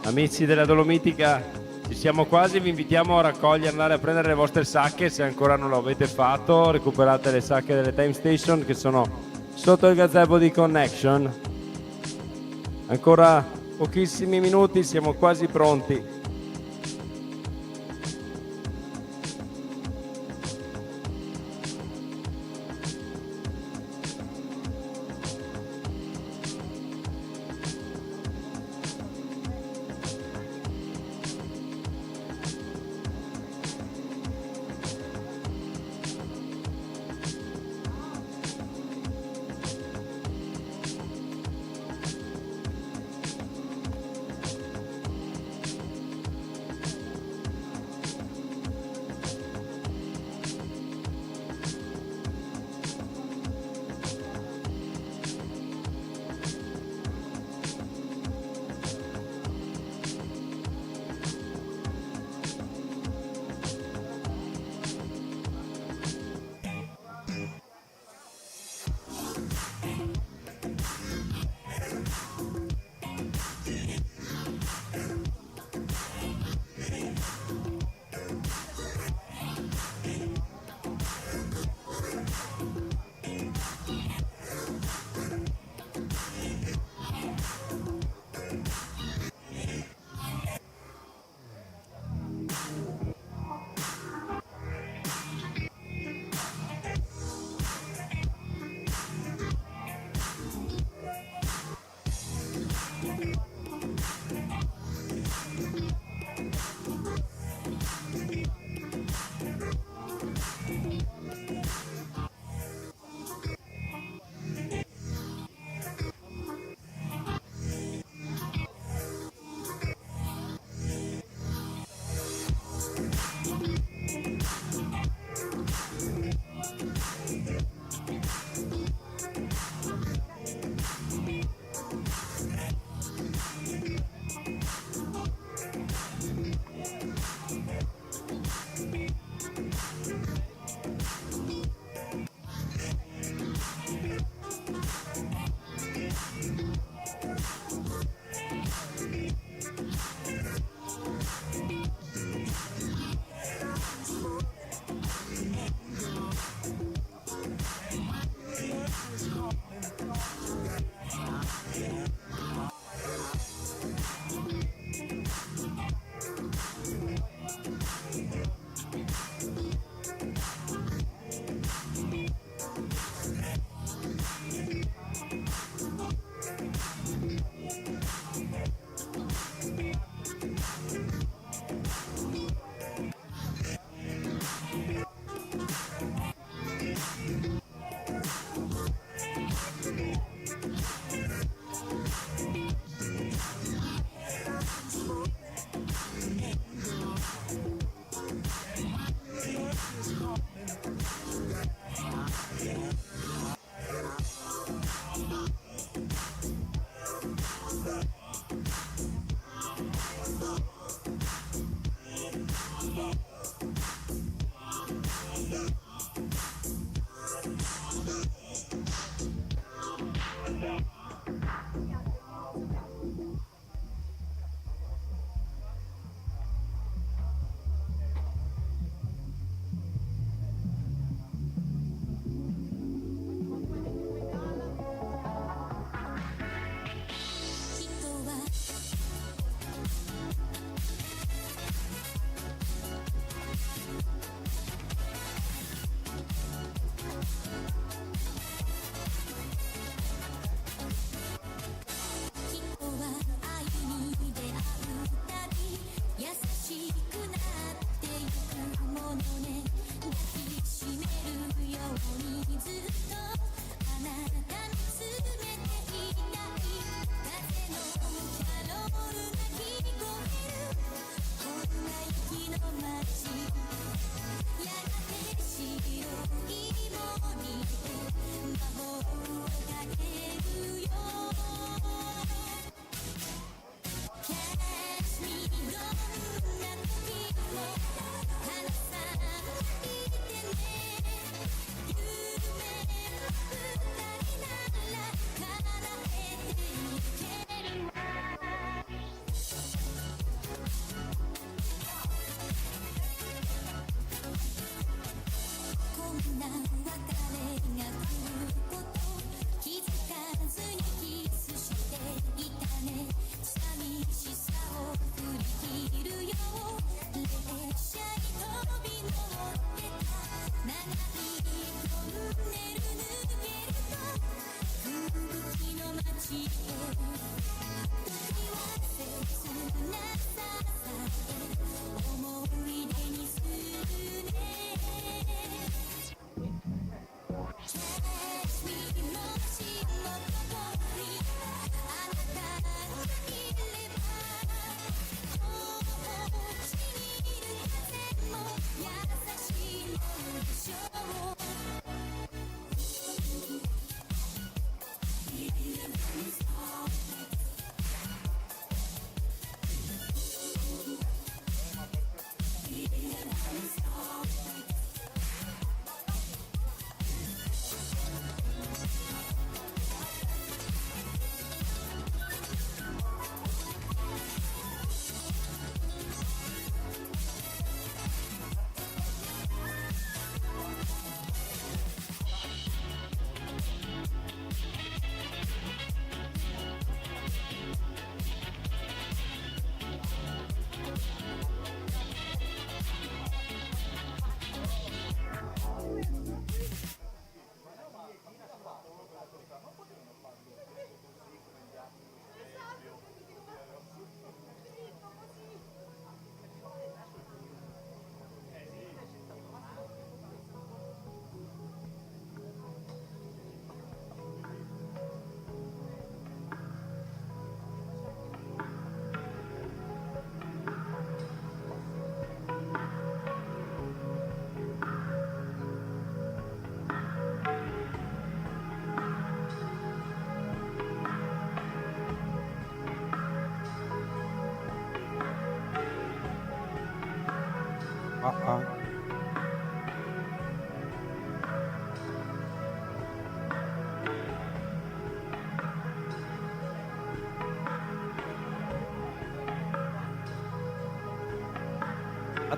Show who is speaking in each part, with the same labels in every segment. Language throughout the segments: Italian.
Speaker 1: Amici della Dolomitica, ci siamo quasi, vi invitiamo a raccogliere, andare a prendere le vostre sacche se ancora non lo avete fatto. Recuperate le sacche delle Time Station che sono sotto il gazebo di Connection. Ancora pochissimi minuti, siamo quasi pronti.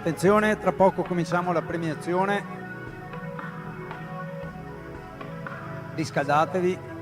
Speaker 2: Attenzione, tra poco cominciamo la premiazione. Riscaldatevi.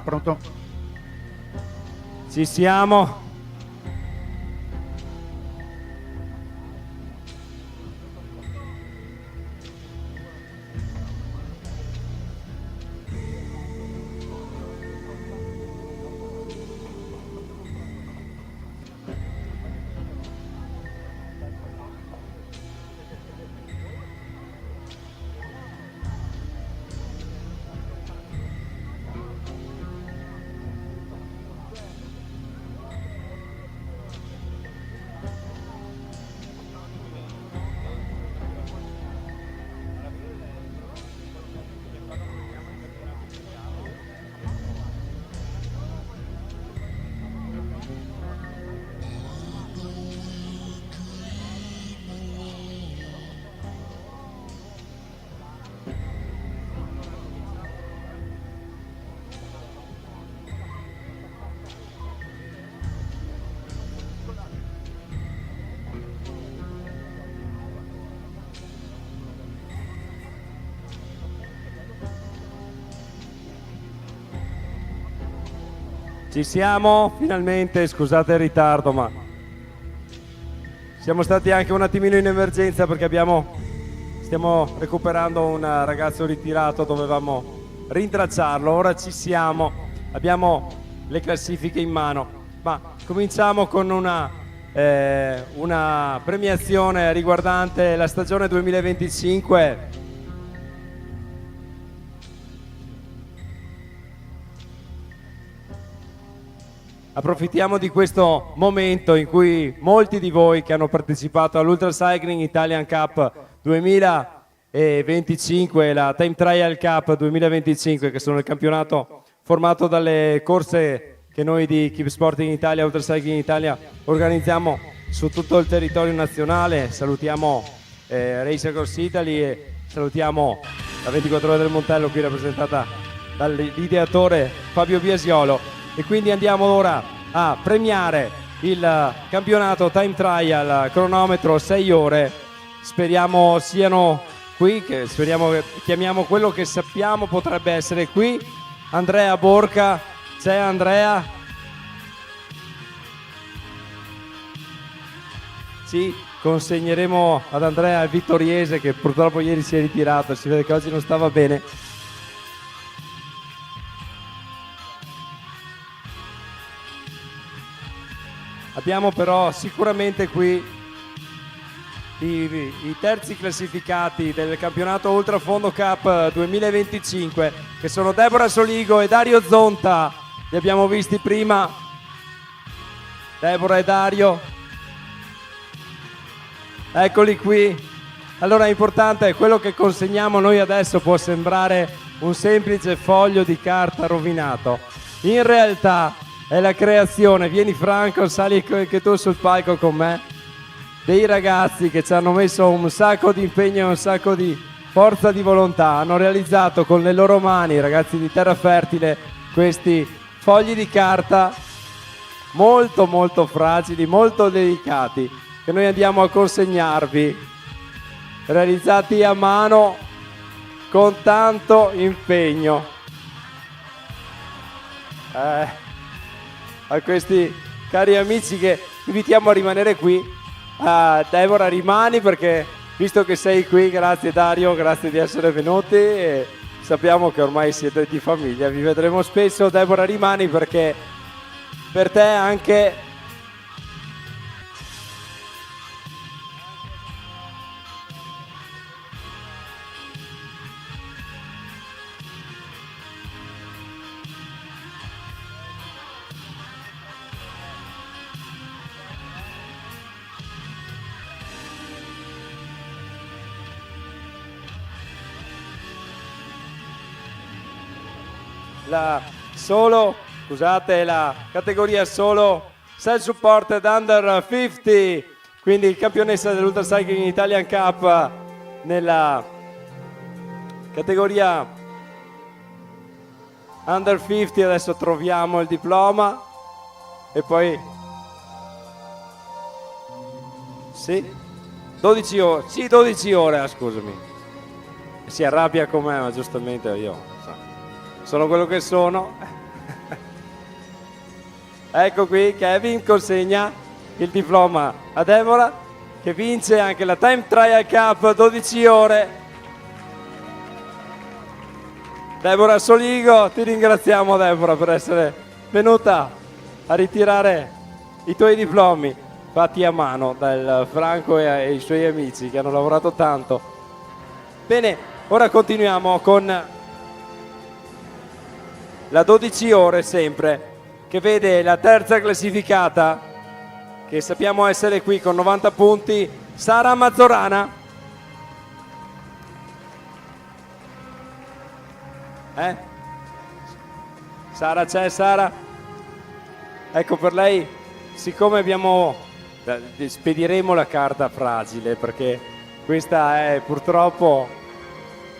Speaker 2: Pronto?
Speaker 1: Ci siamo. Ci siamo finalmente, scusate il ritardo, ma siamo stati anche un attimino in emergenza perché stiamo recuperando un ragazzo ritirato, dovevamo rintracciarlo, ora ci siamo, abbiamo le classifiche in mano, ma cominciamo con una premiazione riguardante la stagione 2025. Approfittiamo di questo momento in cui molti di voi che hanno partecipato all'Ultra Cycling Italian Cup 2025 e la Time Trial Cup 2025, che sono il campionato formato dalle corse che noi di Keep Sporting Italia, Ultra Cycling Italia organizziamo su tutto il territorio nazionale. Salutiamo Race Across Italy e salutiamo la 24 Ore del Montello, qui rappresentata dall'ideatore Fabio Biasiolo. E quindi andiamo ora a premiare il campionato Time Trial cronometro 6 ore. Speriamo siano qui, speriamo che chiamiamo quello che sappiamo potrebbe essere qui. Andrea Borca, c'è Andrea? Sì, consegneremo ad Andrea il vittoriese che purtroppo ieri si è ritirato, si vede che oggi non stava bene. Abbiamo però sicuramente qui i terzi classificati del campionato Ultrafondo Cup 2025, che sono Deborah Soligo e Dario Zonta. Li abbiamo visti prima, Deborah e Dario, eccoli qui. Allora, importante è quello che consegniamo noi adesso. Può sembrare un semplice foglio di carta rovinato, in realtà è la creazione, vieni Franco, sali anche tu sul palco con me, dei ragazzi che ci hanno messo un sacco di impegno e un sacco di forza di volontà. Hanno realizzato con le loro mani, ragazzi di Terra Fertile, questi fogli di carta molto molto fragili, molto delicati, che noi andiamo a consegnarvi, realizzati a mano con tanto impegno. A questi cari amici che invitiamo a rimanere qui. Deborah, rimani, perché visto che sei qui, grazie Dario, grazie di essere venuti e sappiamo che ormai siete di famiglia, vi vedremo spesso. Deborah, rimani perché per te anche la categoria solo self supported under 50, quindi campionessa dell'Ultra Cycling Italian Cup nella categoria under 50. Adesso troviamo il diploma e poi 12 ore, scusami, si arrabbia con me, ma giustamente io sono quello che sono. Ecco qui Kevin consegna il diploma a Deborah, che vince anche la Time Trial Cup 12 ore. Deborah Soligo, ti ringraziamo Deborah per essere venuta a ritirare i tuoi diplomi fatti a mano dal Franco e i suoi amici che hanno lavorato tanto. Bene, ora continuiamo con la 12 ore sempre, che vede la terza classificata, che sappiamo essere qui con 90 punti, Sara Mazzorana. Sara c'è, Sara? Ecco, per lei, siccome spediremo la carta fragile, perché questa è purtroppo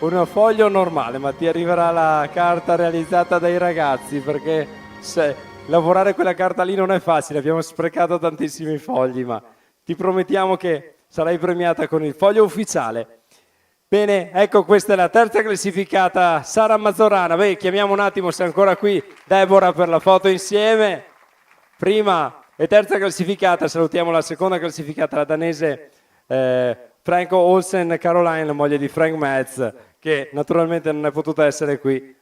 Speaker 1: un foglio normale, ma ti arriverà la carta realizzata dai ragazzi, perché lavorare quella carta lì non è facile, abbiamo sprecato tantissimi fogli, ma ti promettiamo che sarai premiata con il foglio ufficiale. Bene, ecco, questa è la terza classificata, Sara Mazzorana. Beh, chiamiamo un attimo, se è ancora qui, Deborah per la foto insieme. Prima e terza classificata, salutiamo la seconda classificata, la danese Franco Olsen Caroline, la moglie di Frank Metz, che naturalmente non è potuta essere qui.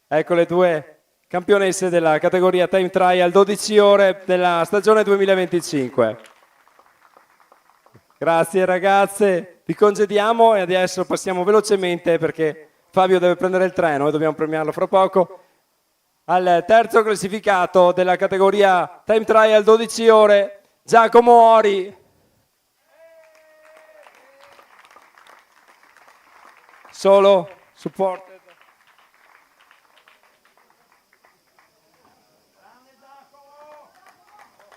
Speaker 1: Ecco le due campionesse della categoria Time Trial 12 ore della stagione 2025. Grazie ragazze, vi congediamo e adesso passiamo velocemente, perché Fabio deve prendere il treno e dobbiamo premiarlo fra poco, al terzo classificato della categoria Time Trial 12 ore, Giacomo Ori. Solo supported.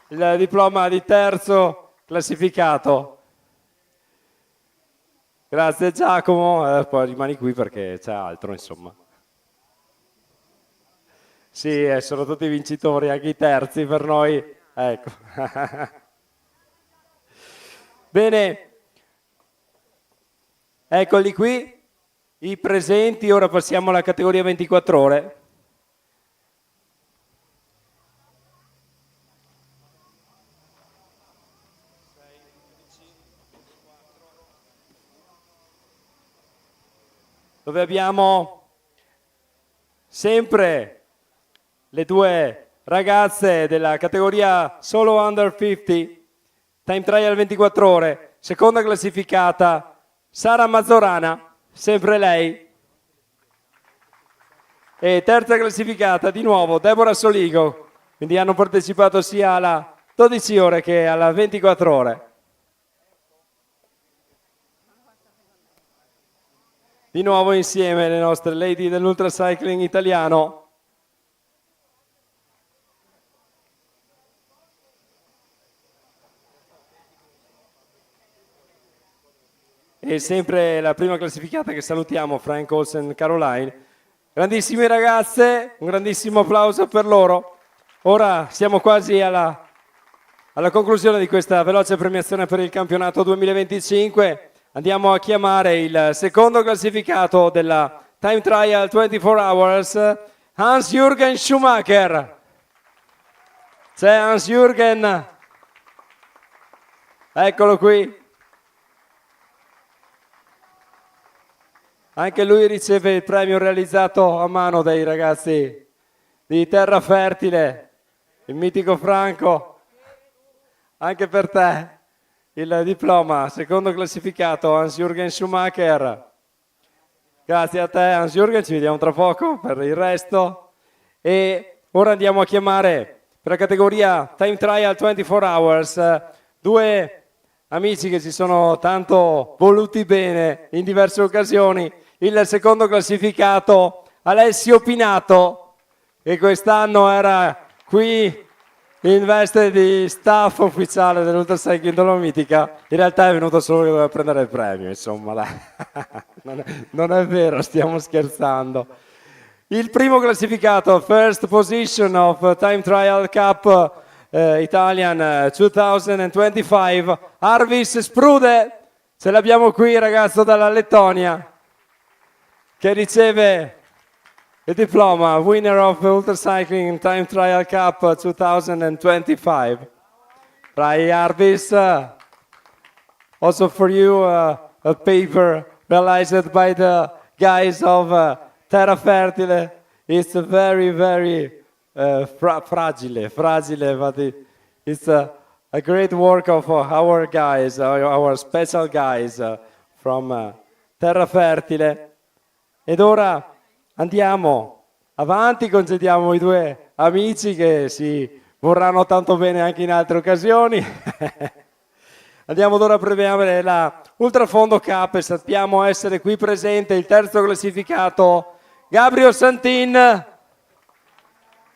Speaker 1: Il diploma di terzo classificato. Grazie Giacomo, poi rimani qui perché c'è altro, insomma. Sì, sono tutti vincitori, anche i terzi per noi. Ecco. Bene, eccoli qui, i presenti. Ora passiamo alla categoria 24 ore. Dove abbiamo sempre le due ragazze della categoria solo under 50, Time Trial 24 ore, seconda classificata Sara Mazzorana, sempre lei, e terza classificata di nuovo Deborah Soligo, quindi hanno partecipato sia alla 12 ore che alla 24 ore. Di nuovo insieme le nostre lady dell'ultracycling italiano. E sempre la prima classificata che salutiamo, Frank Olsen Caroline. Grandissime ragazze, un grandissimo applauso per loro. Ora siamo quasi alla conclusione di questa veloce premiazione per il campionato 2025. Andiamo a chiamare il secondo classificato della Time Trial 24 Hours, Hans-Jürgen Schumacher. C'è Hans-Jürgen, eccolo qui. Anche lui riceve il premio realizzato a mano dai ragazzi di Terra Fertile, il mitico Franco. Anche per te il diploma, secondo classificato Hans-Jürgen Schumacher. Grazie a te Hans-Jürgen, ci vediamo tra poco per il resto. E ora andiamo a chiamare per la categoria Time Trial 24 Hours due amici che ci sono tanto voluti bene in diverse occasioni. Il secondo classificato Alessio Pinato, che quest'anno era qui in veste di staff ufficiale dell'Ultracycling Dolomitica. In realtà è venuto solo che doveva prendere il premio, insomma, dai. Non è vero, stiamo scherzando. Il primo classificato, first position of Time Trial Cup Italian 2025, Arvis Sprude. Ce l'abbiamo qui, ragazzo dalla Lettonia, che riceve a diploma, winner of the Ultra Cycling Time Trial Cup 2025. Brian Jarvis, also for you a paper realized by the guys of Terra Fertile. It's very, very fragile, but it's a great work of our guys, our special guys from Terra Fertile. Ed ora andiamo avanti, concediamo i due amici che si vorranno tanto bene anche in altre occasioni. Andiamo ora a premiare la Ultrafondo Cup e sappiamo essere qui presente il terzo classificato, Gabriel Santin.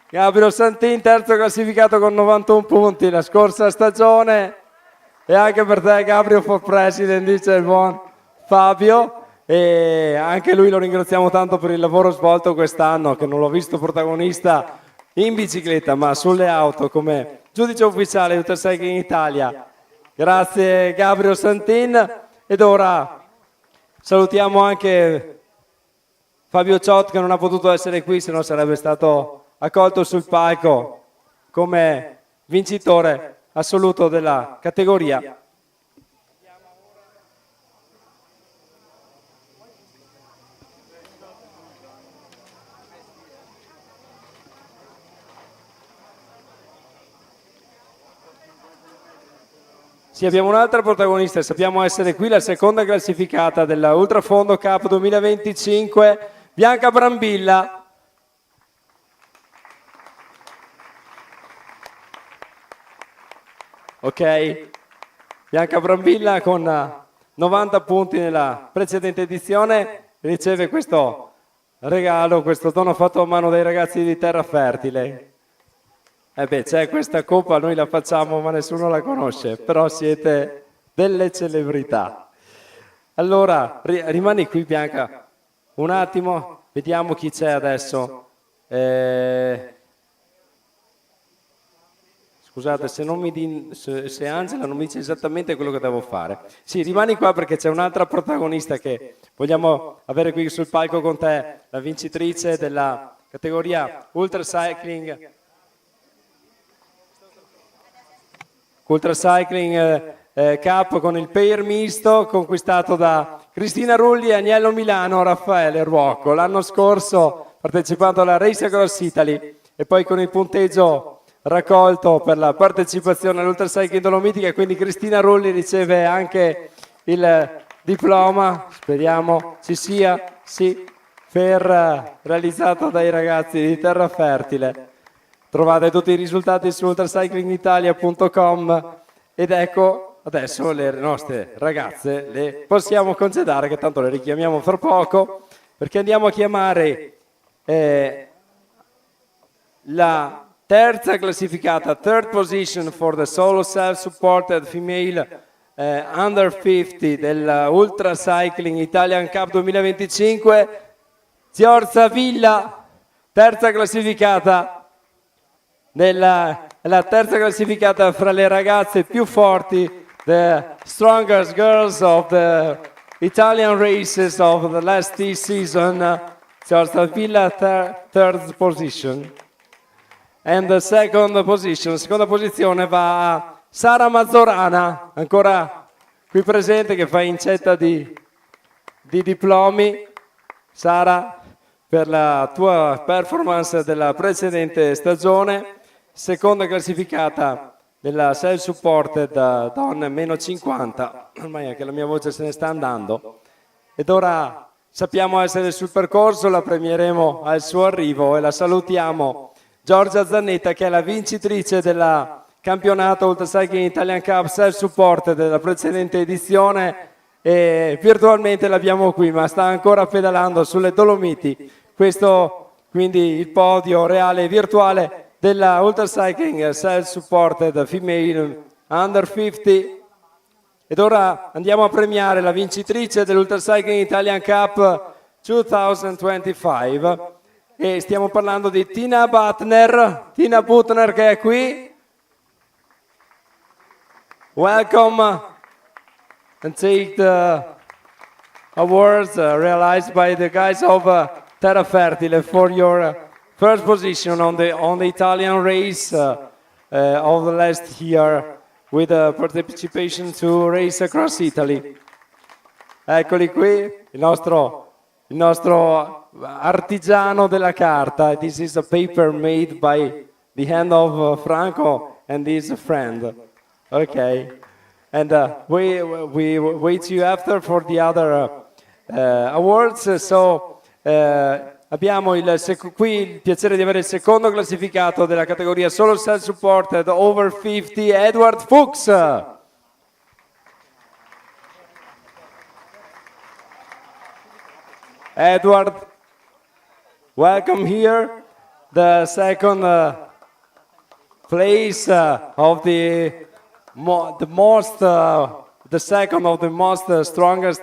Speaker 1: Gabriel Santin, terzo classificato con 91 punti la scorsa stagione. E anche per te, Gabriel, for President, dice il buon Fabio. E anche lui lo ringraziamo tanto per il lavoro svolto quest'anno, che non l'ho visto protagonista in bicicletta ma sulle auto come giudice ufficiale di Ultra Cycling Italia. Grazie Gabriel Santin. Ed ora salutiamo anche Fabio Ciot, che non ha potuto essere qui, se no sarebbe stato accolto sul palco come vincitore assoluto della categoria. Sì, abbiamo un'altra protagonista, sappiamo essere qui la seconda classificata della Ultrafondo Cup 2025, Bianca Brambilla. Ok, Bianca Brambilla con 90 punti nella precedente edizione riceve questo regalo, questo dono fatto a mano dai ragazzi di Terra Fertile. C'è questa coppa, noi la facciamo ma nessuno la conosce, però siete delle celebrità. Allora, rimani qui Bianca un attimo, vediamo chi c'è adesso. Scusate, se Angela non mi dice esattamente quello che devo fare. Sì, rimani qua perché c'è un'altra protagonista che vogliamo avere qui sul palco con te, la vincitrice della categoria Ultra Cycling Cup con il pair misto conquistato da Cristina Rulli, Agnello Milano, Raffaele Ruocco. L'anno scorso partecipando alla Race Across Italy e poi con il punteggio raccolto per la partecipazione all'Ultra Cycling Dolomitica, quindi Cristina Rulli riceve anche il diploma, speriamo ci sia, sì, realizzato dai ragazzi di Terra Fertile. Trovate tutti i risultati su ultracyclingitalia.com ed ecco adesso le nostre ragazze le possiamo concedere, che tanto le richiamiamo fra poco, perché andiamo a chiamare la terza classificata, third position for the solo self-supported female under 50 dell'Ultra Cycling Italian Cup 2025, Giorgia Villa, terza classificata. La terza classificata fra le ragazze più forti, the strongest girls of the Italian races of the last season, Giorgia Villa, third position. And the seconda posizione va a Sara Mazzorana, ancora qui presente, che fa incetta di diplomi. Sara, per la tua performance della precedente stagione, seconda classificata della self-supported donne meno 50, ormai anche la mia voce se ne sta andando, ed ora sappiamo essere sul percorso, la premieremo al suo arrivo e la salutiamo. Giorgia Zannetta, che è la vincitrice del campionato Ultra Cycling Italian Cup self-supported della precedente edizione, e virtualmente l'abbiamo qui, ma sta ancora pedalando sulle Dolomiti. Questo quindi il podio reale e virtuale della Ultra Cycling Self-Supported Female Under 50. Ed ora andiamo a premiare la vincitrice dell'Ultra Cycling Italian Cup 2025 e stiamo parlando di Tina Butner. Tina Butner, che è qui. Welcome and take the awards realized by the guys of terra fertile for your first position on the Italian race of the last year with participation to race across Italy. Eccoli qui, il nostro artigiano della carta. This is a paper made by the hand of Franco and his friend. Okay, and we wait you after for the other awards. So abbiamo qui il piacere di avere il secondo classificato della categoria solo self-supported over 50, Edward Fuchs. Edward, welcome here. The second place of the second of the most strongest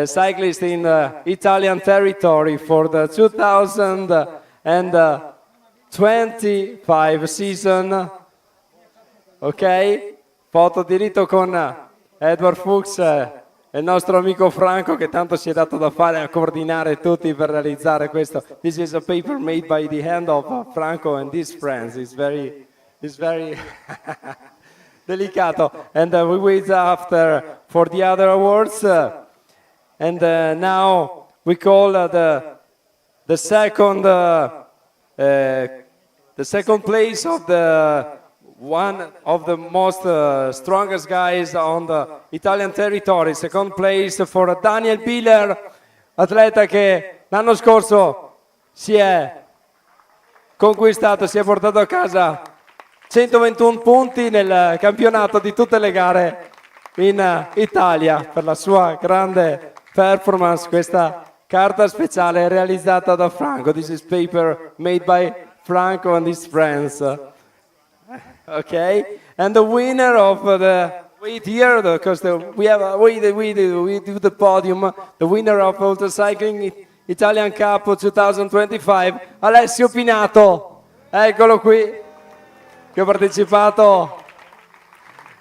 Speaker 1: cyclist in Italian territory for the 2025 season. Ok, foto di rito con Edward Fuchs. Il nostro amico Franco che tanto si è dato da fare a coordinare tutti per realizzare questo. This is a paper made by the hand of Franco and his friends. It's very delicato. And we wait after for the other awards. And now we call the second place of the one of the most strongest guys on the Italian territory. Second place for Daniel Biller, atleta che l'anno scorso si è portato a casa 121 punti nel campionato di tutte le gare in Italia per la sua grande performance. Questa carta speciale realizzata da Franco. This is paper made by Franco and his friends. Okay, and the winner of the wait here because we do the podium. The winner of Ultra Cycling Italian Cup 2025, Alessio Pinato. Eccolo qui, che ha partecipato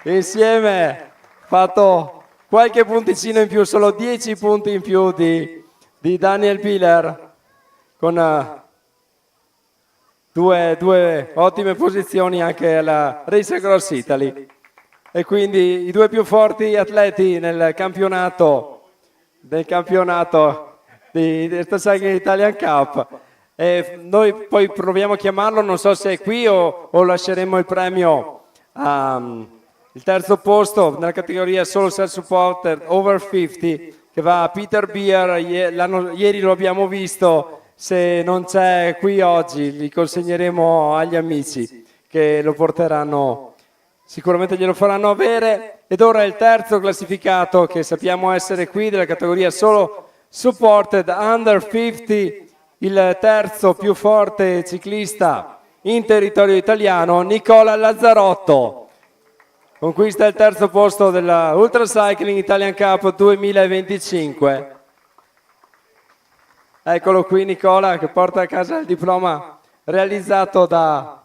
Speaker 1: insieme, fatto qualche punticino in più, solo 10 punti in più di Daniel Biller, con due ottime posizioni anche alla Race Across Italy. E quindi i due più forti atleti nel campionato di Ultra Cycling Italian Cup. E noi poi proviamo a chiamarlo, non so se è qui o lasceremo il premio il terzo posto nella categoria solo self-supported over 50 che va a Peter Beer. Ieri lo abbiamo visto, se non c'è qui oggi li consegneremo agli amici che lo porteranno, sicuramente glielo faranno avere. Ed ora il terzo classificato, che sappiamo essere qui, della categoria solo supported under 50, il terzo più forte ciclista in territorio italiano, Nicola Lazzarotto. Conquista il terzo posto della Ultra Cycling Italian Cup 2025. Eccolo qui Nicola che porta a casa il diploma realizzato da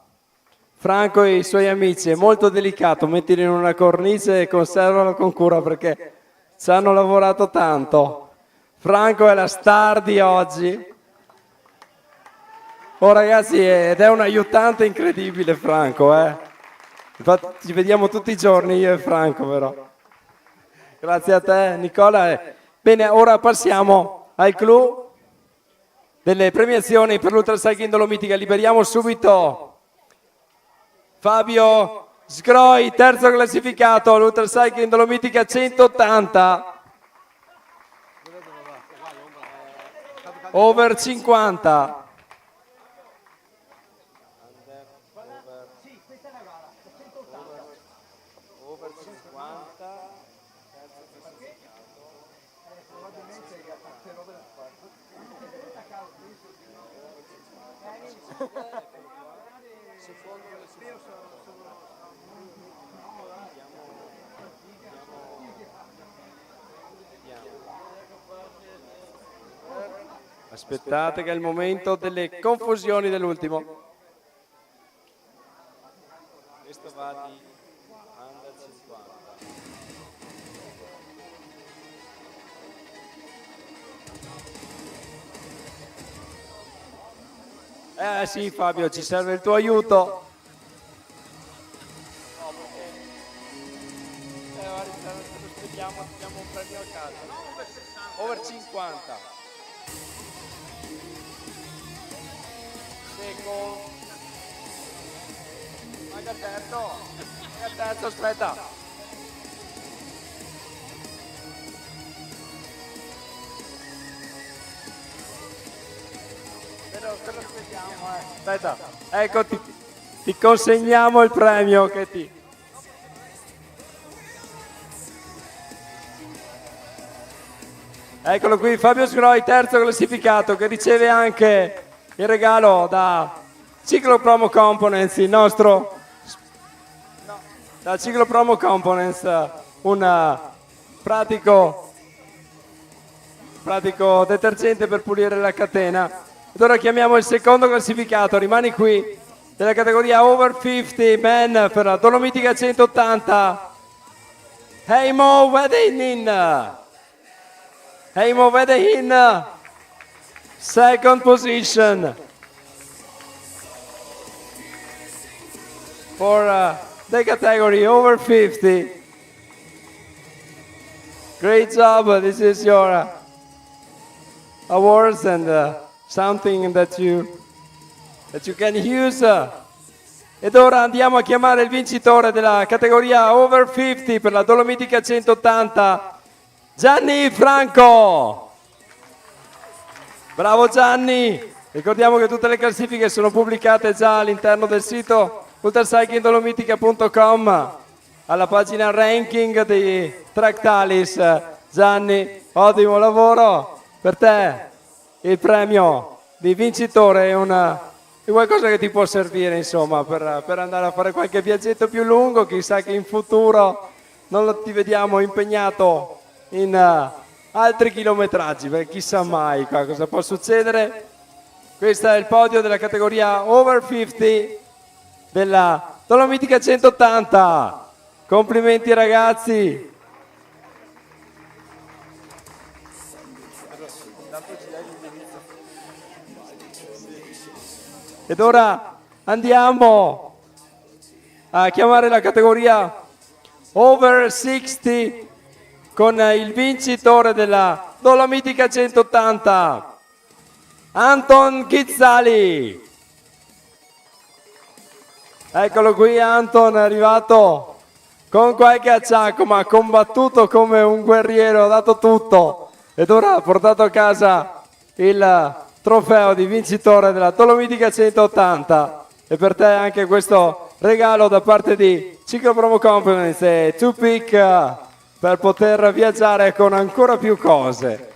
Speaker 1: Franco e i suoi amici. È molto delicato, mettilo in una cornice e conservalo con cura perché ci hanno lavorato tanto. Franco è la star di oggi. Oh ragazzi, ed è un aiutante incredibile Franco, Infatti ci vediamo tutti i giorni io e Franco, però. Grazie a te Nicola. Bene, ora passiamo al clou delle premiazioni per l'Ultra Cycling Dolomitica. Liberiamo subito Fabio Sgroi, terzo classificato all'Ultra Cycling Dolomitica 180 over 50. Aspettate che è il momento delle confusioni dell'ultimo. Questo va di under 50. Sì Fabio, ci serve il tuo aiuto. Aspettiamo, diamo un premio a casa. Over 50. Secco. Manca terzo, aspetta. Te lo aspettiamo, Aspetta, ecco ti consegniamo il premio che ti... Eccolo qui, Fabio Sgroi, terzo classificato, che riceve anche il regalo da Ciclo Promo Components, il nostro... Da Ciclo Promo Components, un pratico detergente per pulire la catena. Ed ora chiamiamo il secondo classificato, rimani qui, della categoria Over 50 Men per la Dolomitica 180, Heimo Vedehin. Heimo Vedehin, second position for the category Over 50. Great job, this is your awards and something that you can use. Ed ora andiamo a chiamare il vincitore della categoria Over 50 per la Dolomitica 180, Gianni Franco. Bravo Gianni. Ricordiamo che tutte le classifiche sono pubblicate già all'interno del sito ultracyclingdolomitica.com alla pagina ranking dei Tractalis. Gianni, ottimo lavoro per te. Il premio di vincitore è qualcosa che ti può servire, insomma, per andare a fare qualche viaggetto più lungo. Chissà che in futuro non ti vediamo impegnato in altri chilometraggi, perché chissà mai cosa può succedere. Questo è il podio della categoria Over 50 della Dolomitica 180. Complimenti ragazzi. Ed ora andiamo a chiamare la categoria Over 60 con il vincitore della Dolomitica 180, Anton Ghizzali. Eccolo qui Anton, è arrivato con qualche acciacco, ma ha combattuto come un guerriero, ha dato tutto ed ora ha portato a casa il trofeo di vincitore della Dolomitica 180. E per te anche questo regalo da parte di Ciclo Promo Components e Tupic per poter viaggiare con ancora più cose.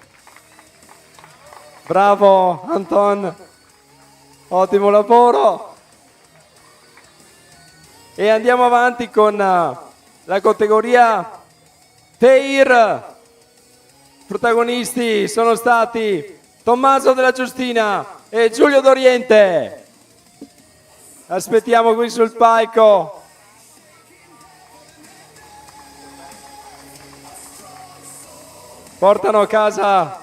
Speaker 1: Bravo Anton, ottimo lavoro. E andiamo avanti con la categoria Teir. Protagonisti sono stati Tommaso della Giustina e Giulio D'Oriente. Aspettiamo qui sul palco. Portano a casa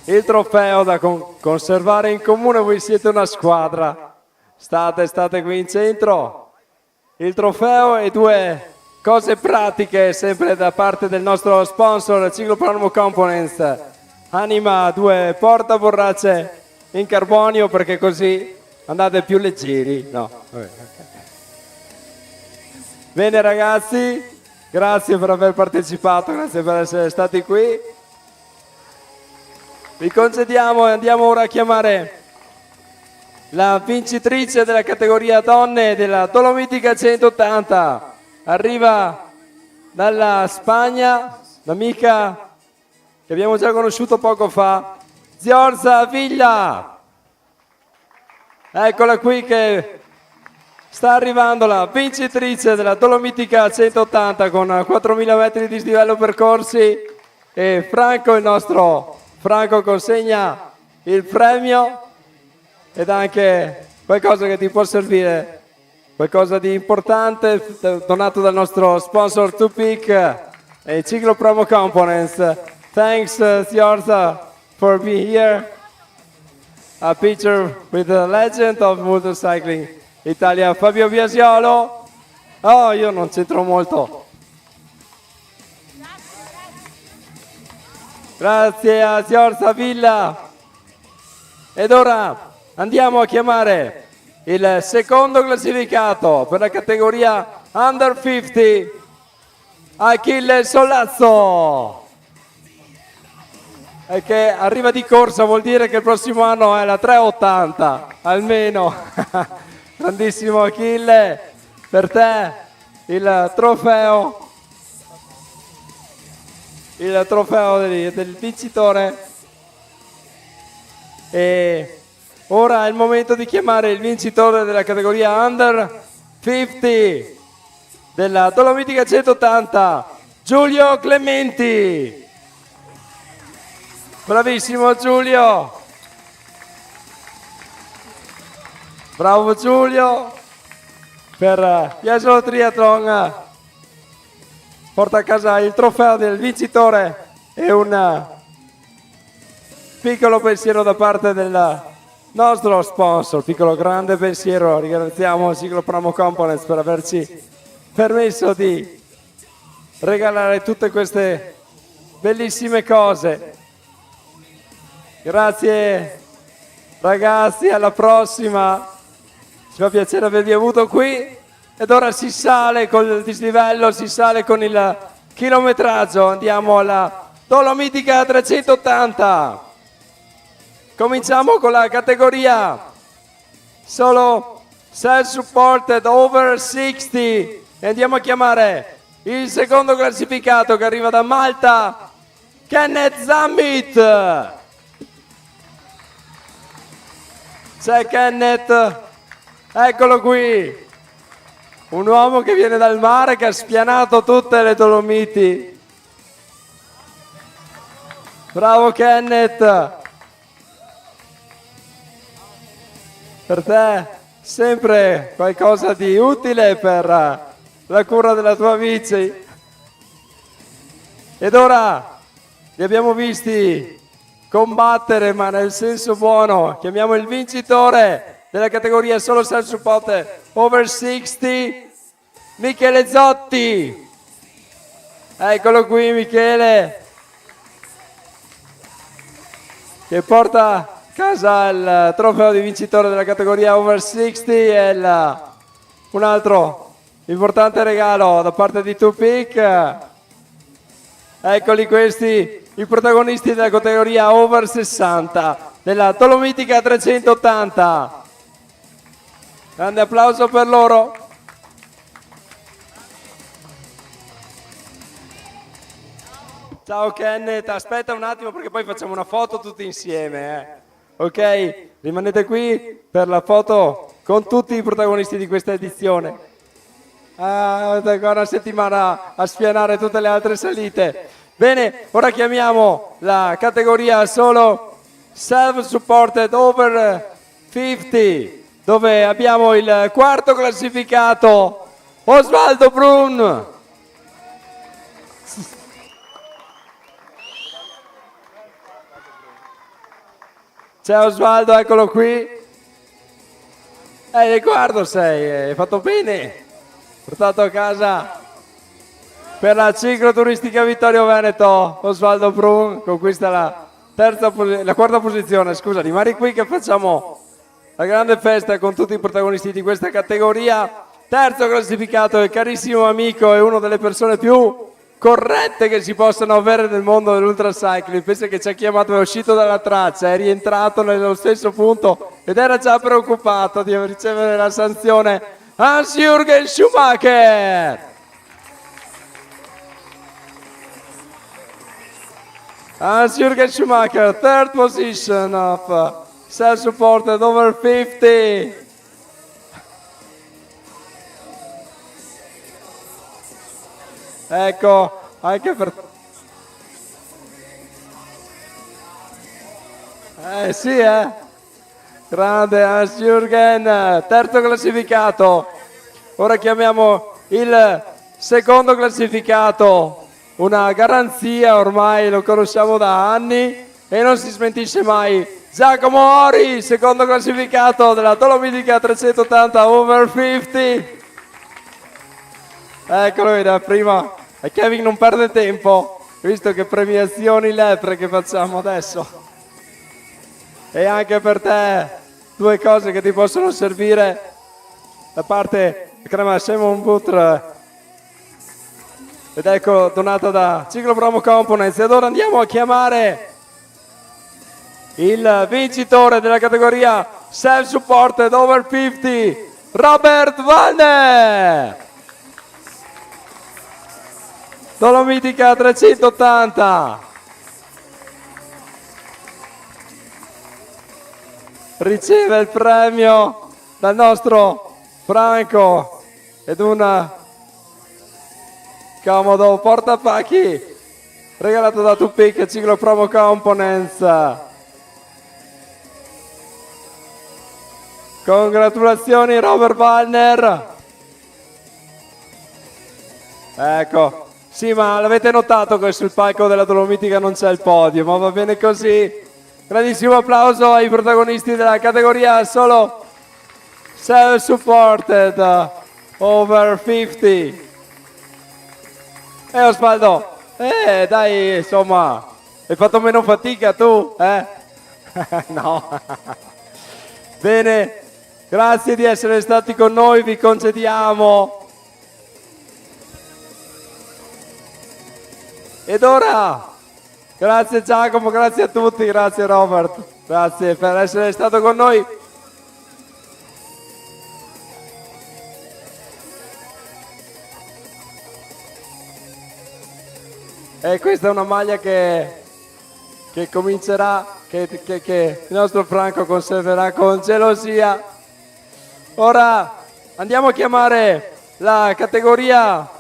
Speaker 1: il trofeo da conservare in comune. Voi siete una squadra. State qui in centro. Il trofeo e due cose pratiche sempre da parte del nostro sponsor Ciclo Promo Components. Anima due portaborracce in carbonio perché così andate più leggeri. No. Bene ragazzi, grazie per aver partecipato, grazie per essere stati qui. Vi concediamo e andiamo ora a chiamare la vincitrice della categoria donne della Dolomitica 180. Arriva dalla Spagna, l'amica che abbiamo già conosciuto poco fa, Ziorza Villa. Eccola qui che sta arrivando la vincitrice della Dolomitica 180 con 4.000 metri di dislivello percorsi e Franco, il nostro Franco, consegna il premio ed anche qualcosa che ti può servire, qualcosa di importante donato dal nostro sponsor Tupic e Ciclo Promo Components. Thanks Ziorza for being here. a picture with the legend of motorcycling Italia, Fabio Biasiolo. Oh, io non c'entro molto. Grazie a signor Savilla. Ed ora andiamo a chiamare il secondo classificato per la categoria Under 50, Achille Sollazzo. E che arriva di corsa, vuol dire che il prossimo anno è la 380, almeno. Grandissimo Achille, per te il trofeo del vincitore. E ora è il momento di chiamare il vincitore della categoria Under 50 della Dolomitica 180, Giulio Clementi. Bravissimo Giulio. Bravo Giulio. Per Jesolo Triathlon porta a casa il trofeo del vincitore e un piccolo pensiero da parte del nostro sponsor, piccolo grande pensiero. Ringraziamo Ciclopromo Components per averci permesso di regalare tutte queste bellissime cose. Grazie ragazzi, alla prossima, ci fa piacere avervi avuto qui. Ed ora si sale con il dislivello, si sale con il chilometraggio, andiamo alla Dolomitica 380. Cominciamo con la categoria solo self-supported over 60 e andiamo a chiamare il secondo classificato che arriva da Malta, Kenneth Zammit. C'è Kenneth, eccolo qui, un uomo che viene dal mare, che ha spianato tutte le Dolomiti. Bravo Kenneth, per te sempre qualcosa di utile per la cura della tua bici. Ed ora li abbiamo visti combattere, ma nel senso buono. Chiamiamo il vincitore della categoria solo self-supported over 60, Michele Zotti. Eccolo qui Michele, che porta a casa il trofeo di vincitore della categoria over 60 e un altro importante regalo da parte di Tupic. Eccoli questi i protagonisti della categoria over 60 della Dolomitica 380. Grande applauso per loro. Ciao Kenneth, aspetta un attimo perché poi facciamo una foto tutti insieme. Ok, rimanete qui per la foto con tutti i protagonisti di questa edizione. Ancora una settimana a spianare tutte le altre salite. Bene, ora chiamiamo la categoria solo self-supported over 50, dove abbiamo il quarto classificato, Osvaldo Brun. C'è Osvaldo, eccolo qui. Riccardo sei, hai fatto bene. Portato a casa per la cicloturistica Vittorio Veneto, Osvaldo Brun conquista la quarta posizione. Scusa, rimani qui che facciamo la grande festa con tutti i protagonisti di questa categoria. Terzo classificato, il carissimo amico e una delle persone più corrette che si possano avere nel mondo dell'ultracycling. Pensa che ci ha chiamato, è uscito dalla traccia, è rientrato nello stesso punto ed era già preoccupato di ricevere la sanzione. Hans-Jürgen Schumacher. Hans-Jürgen Schumacher, third position of self-supported over 50. Ecco, anche per... sì, grande Hans-Jürgen, terzo classificato. Ora chiamiamo il secondo classificato, una garanzia, ormai lo conosciamo da anni e non si smentisce mai. Giacomo Ori, secondo classificato della Dolomitica 380 over 50. Eccolo lì da prima. E Kevin non perde tempo, visto che premiazioni lepre che facciamo adesso. E anche per te due cose che ti possono servire da parte di crema Simon Butler. Ed ecco, donata da Ciclo Promo Components. E ora andiamo a chiamare il vincitore della categoria Self Supported Over 50, Robert Wallner. Dolomitica 380. Riceve il premio dal nostro Franco ed un comodo portapacchi regalato da Tupic Ciclo Promo Components. Congratulazioni Robert Wallner. Ecco, sì, ma l'avete notato che sul palco della Dolomitica non c'è il podio, ma va bene così. Grandissimo applauso ai protagonisti della categoria solo Self Supported Over 50. Osvaldo, dai, insomma, hai fatto meno fatica tu, eh? No. Bene, grazie di essere stati con noi, vi concediamo. Ed ora, grazie Giacomo, grazie a tutti, grazie Robert, grazie per essere stato con noi. E questa è una maglia che comincerà, che il nostro Franco conserverà con gelosia. Ora andiamo a chiamare la categoria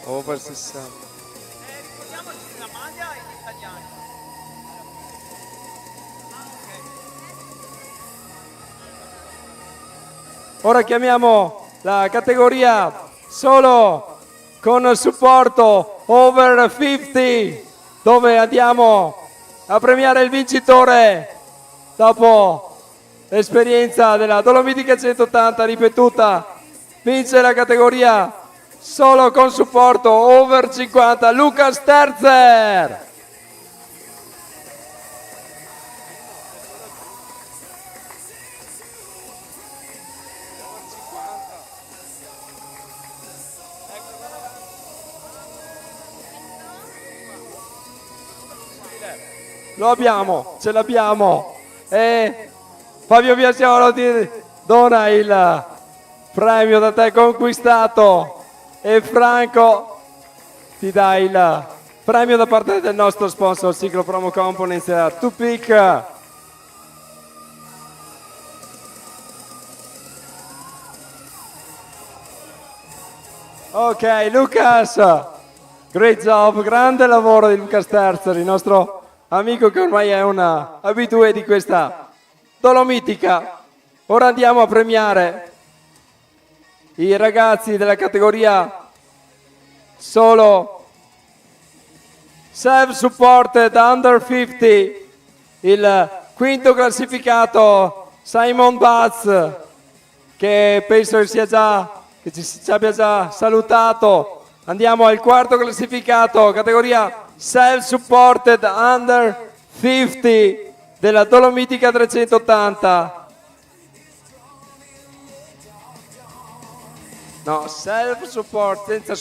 Speaker 1: over 60.
Speaker 3: Ricordiamoci la maglia in italiano.
Speaker 1: Ora chiamiamo la categoria solo con supporto over 50, dove andiamo a premiare il vincitore dopo l'esperienza della Dolomitica 180 ripetuta. Vince la categoria solo con supporto over 50 Luca Sterzer. Lo abbiamo, ce l'abbiamo. E Fabio Biasiolo ti dona il premio da te conquistato e Franco ti dà il premio da parte del nostro sponsor Ciclo Promo Components Tupic. Ok, Lucas, great job, grande lavoro di Luca Sterzer, il nostro amico che ormai è una abitué di questa Dolomitica. Ora andiamo a premiare i ragazzi della categoria solo Self Supported Under 50, il quinto classificato Simon Butz, che penso che ci abbia già salutato. Andiamo al quarto classificato, categoria Self Supported Under 50 della Dolomitica 380. No, self support, senza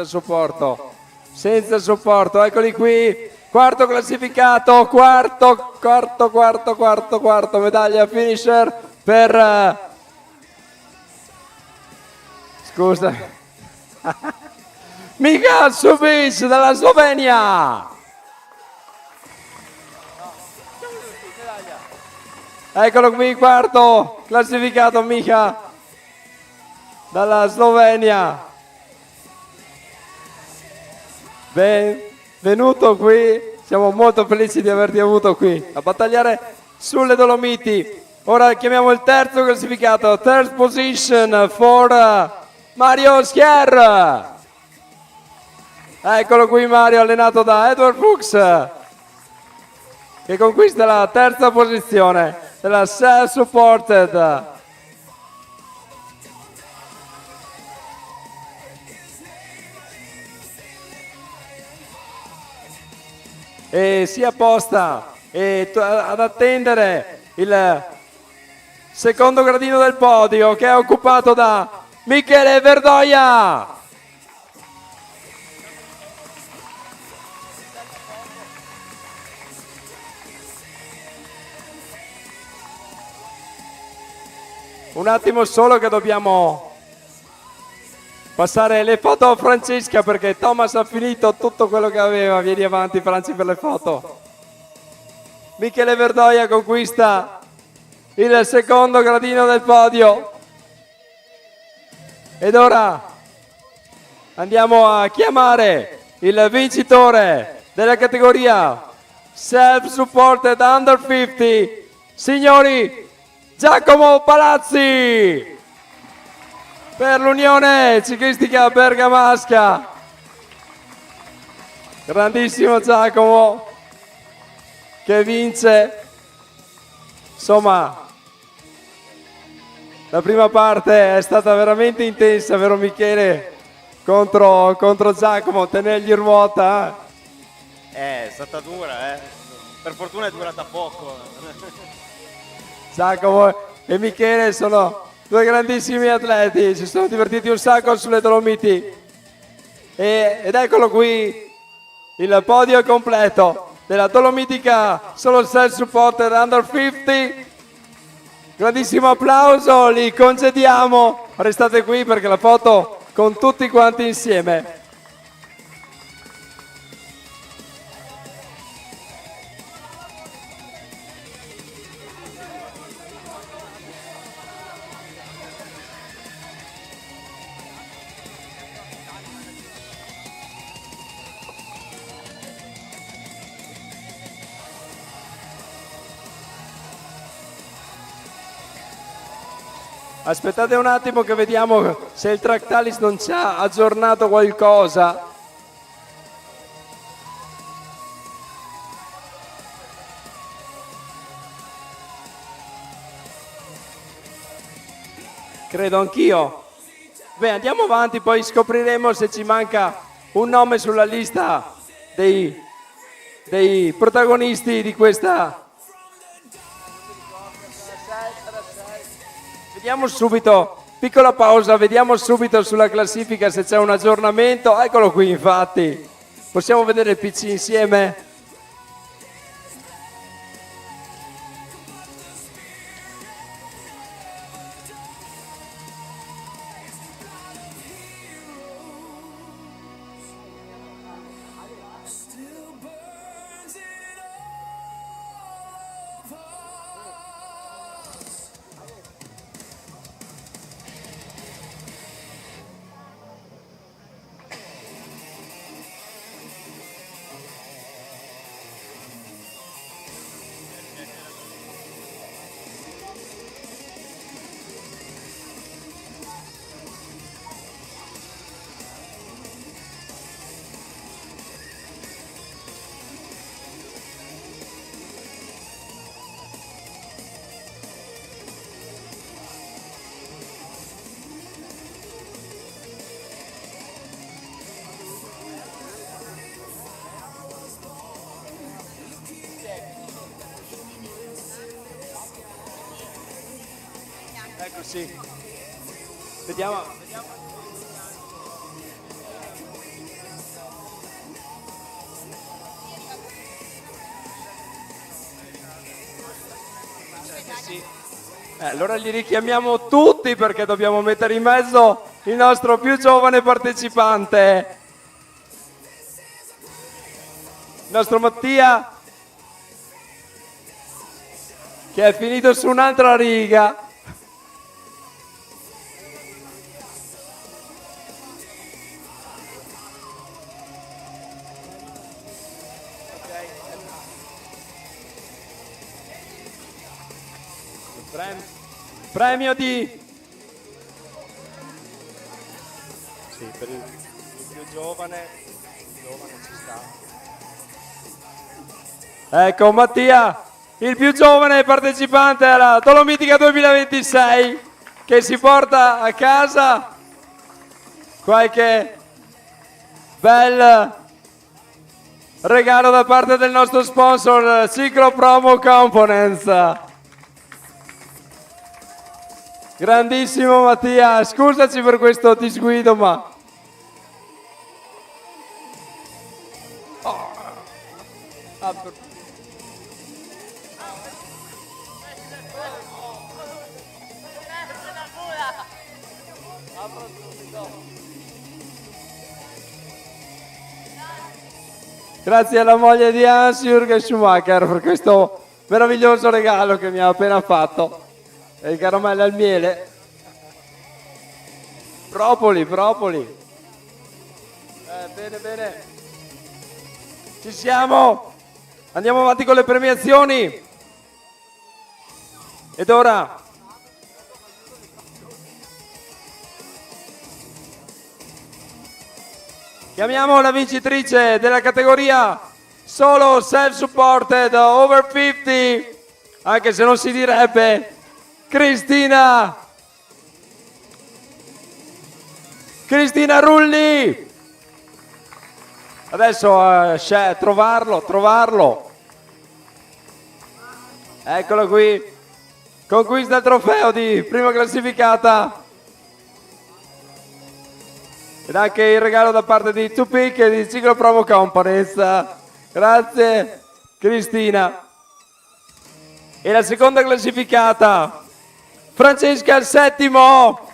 Speaker 1: supporto, eccoli qui, quarto classificato, quarto, medaglia finisher per, scusa, Michal Subic dalla Slovenia. Eccolo qui, quarto classificato Michal dalla Slovenia. Benvenuto qui, siamo molto felici di averti avuto qui a battagliare sulle Dolomiti. Ora chiamiamo il terzo classificato, third position for Mario Schier. Eccolo qui Mario, allenato da Edward Fuchs, che conquista la terza posizione della self-supported. E si apposta ad attendere il secondo gradino del podio, che è occupato da Michele Verdoia. Un attimo solo che dobbiamo passare le foto a Francesca, perché Thomas ha finito tutto quello che aveva. Vieni avanti Franci per le foto. Michele Verdoia conquista il secondo gradino del podio. Ed ora andiamo a chiamare il vincitore della categoria Self-Supported Under 50, signori, Giacomo Palazzi, per l'Unione Ciclistica Bergamasca. Grandissimo Giacomo, che vince. Insomma, la prima parte è stata veramente intensa, vero Michele? Contro Giacomo, tenergli ruota.
Speaker 3: È stata dura, eh. Per fortuna è durata poco.
Speaker 1: Giacomo e Michele sono due grandissimi atleti, si sono divertiti un sacco sulle Dolomiti. Ed eccolo qui, il podio completo della Dolomitica Solo Self Supported Under 50. Grandissimo applauso, li concediamo. Restate qui perché la foto con tutti quanti insieme. Aspettate un attimo che vediamo se il Tractalis non ci ha aggiornato qualcosa. Credo anch'io. Beh, andiamo avanti, poi scopriremo se ci manca un nome sulla lista dei protagonisti di questa. Vediamo subito, piccola pausa, vediamo subito sulla classifica se c'è un aggiornamento. Eccolo qui, infatti. Possiamo vedere il PC insieme? Ecco sì. Vediamo. Sì. Allora li richiamiamo tutti perché dobbiamo mettere in mezzo il nostro più giovane partecipante. Il nostro Mattia, che è finito su un'altra riga. Sì, per il più giovane ci sta. Ecco Mattia, il più giovane partecipante alla Dolomitica 2026, che si porta a casa qualche bel regalo da parte del nostro sponsor Ciclo Promo Components. Grandissimo Mattia, scusaci per questo disguido, ma grazie alla moglie di Hans-Jürgen Schumacher per questo meraviglioso regalo che mi ha appena fatto. E il caramelle al miele. Propoli. Bene. Ci siamo. Andiamo avanti con le premiazioni. Ed ora chiamiamo la vincitrice della categoria solo self-supported over 50, anche se non si direbbe, Cristina Rulli. Adesso trovarlo. Eccolo qui. Conquista il trofeo di prima classificata. Ed anche il regalo da parte di Tupic e di Ciclo Promo Components. Grazie Cristina. E la seconda classificata, Francesca al settimo,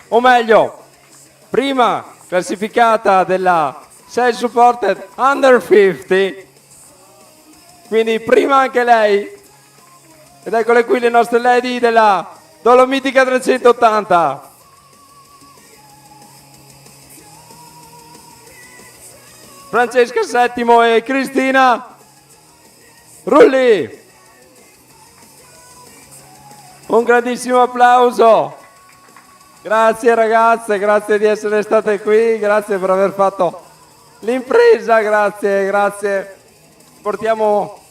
Speaker 1: o meglio, prima classificata della Self Supported Under 50, quindi prima anche lei. Ed eccole qui le nostre lady della Dolomitica 380. Francesca Settimo e Cristina Rulli. Un grandissimo applauso. Grazie ragazze, grazie di essere state qui, grazie per aver fatto l'impresa, grazie. Portiamo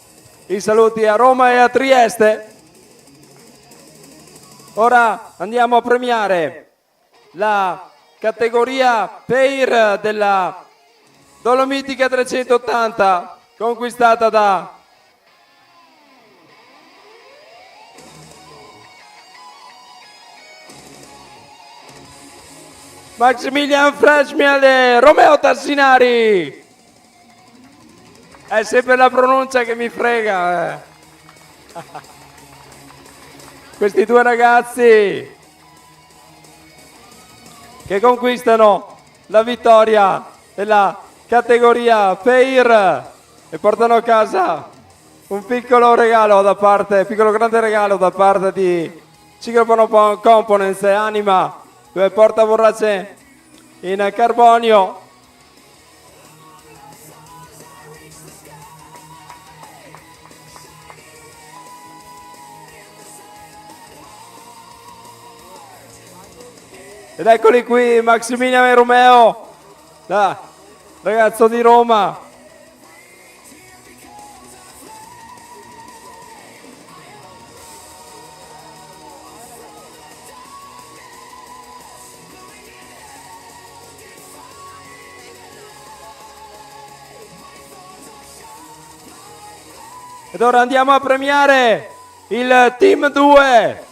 Speaker 1: i saluti a Roma e a Trieste. Ora andiamo a premiare la categoria Pair della Dolomitica 380, conquistata da Maximilian Freshmiel e Romeo Tassinari. È sempre la pronuncia che mi frega. Questi due ragazzi che conquistano la vittoria della categoria Pair e portano a casa un piccolo grande regalo da parte di Ciclo Promo Components e Anima, due portaborracce in carbonio. Ed eccoli qui Maximiliano e Romeo, ragazzo di Roma. Ed ora andiamo a premiare il Team 2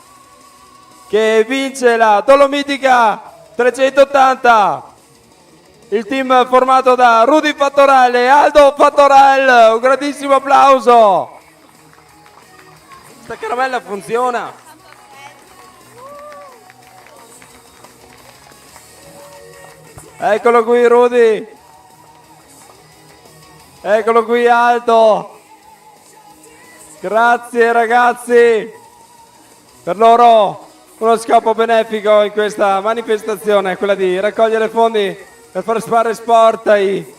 Speaker 1: che vince la Dolomitica 380. Il team formato da Rudy Fattorell e Aldo Fattorell. Un grandissimo applauso. Questa caramella funziona. Eccolo qui Rudy. Eccolo qui Aldo. Grazie ragazzi, per loro uno scopo benefico in questa manifestazione, quella di raccogliere fondi per far fare sport ai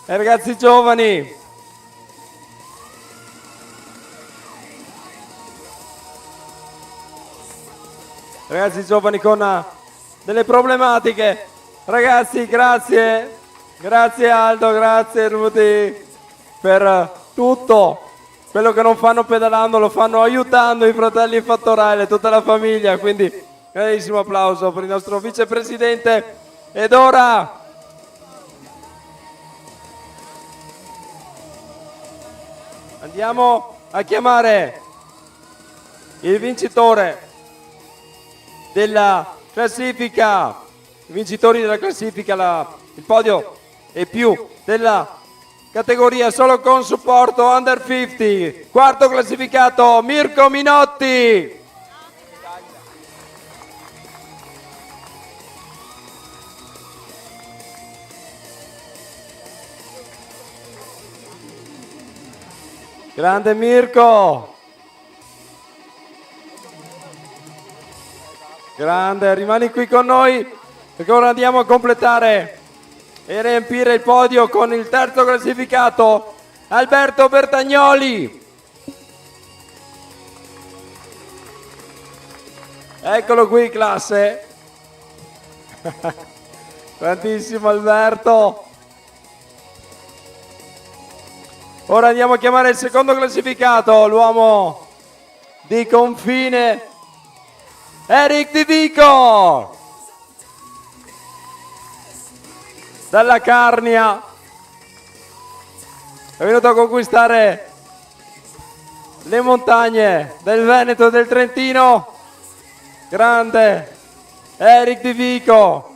Speaker 1: ragazzi giovani. Ragazzi giovani con delle problematiche Ragazzi, grazie. Grazie Aldo, grazie Rudy per tutto. Quello che non fanno pedalando lo fanno aiutando i fratelli Fattorale, tutta la famiglia. Quindi grandissimo applauso per il nostro vicepresidente. Ed ora andiamo a chiamare il vincitore della classifica, i vincitori della classifica, il podio e più della categoria solo con supporto Under 50, quarto classificato Mirko Minotti. Grande Mirko. Grande, rimani qui con noi perché ora andiamo a completare e riempire il podio con il terzo classificato Alberto Bertagnoli. Eccolo qui classe. Grandissimo Alberto. Ora andiamo a chiamare il secondo classificato, l'uomo di confine, Eric Di Vico, dalla Carnia, è venuto a conquistare le montagne del Veneto e del Trentino. Grande Eric Di Vico.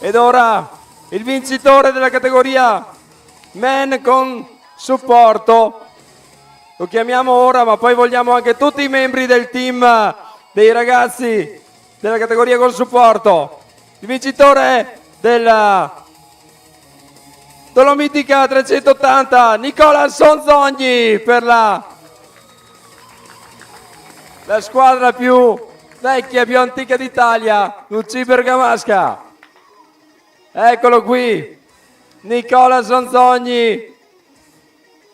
Speaker 1: Ed ora il vincitore della categoria Men con supporto, lo chiamiamo ora, ma poi vogliamo anche tutti i membri del team dei ragazzi della categoria con supporto. Il vincitore della Dolomitica 380, Nicola Sonzogni, per la squadra più vecchia, più antica d'Italia, l'UC Bergamasca. Eccolo qui, Nicola Sonzogni,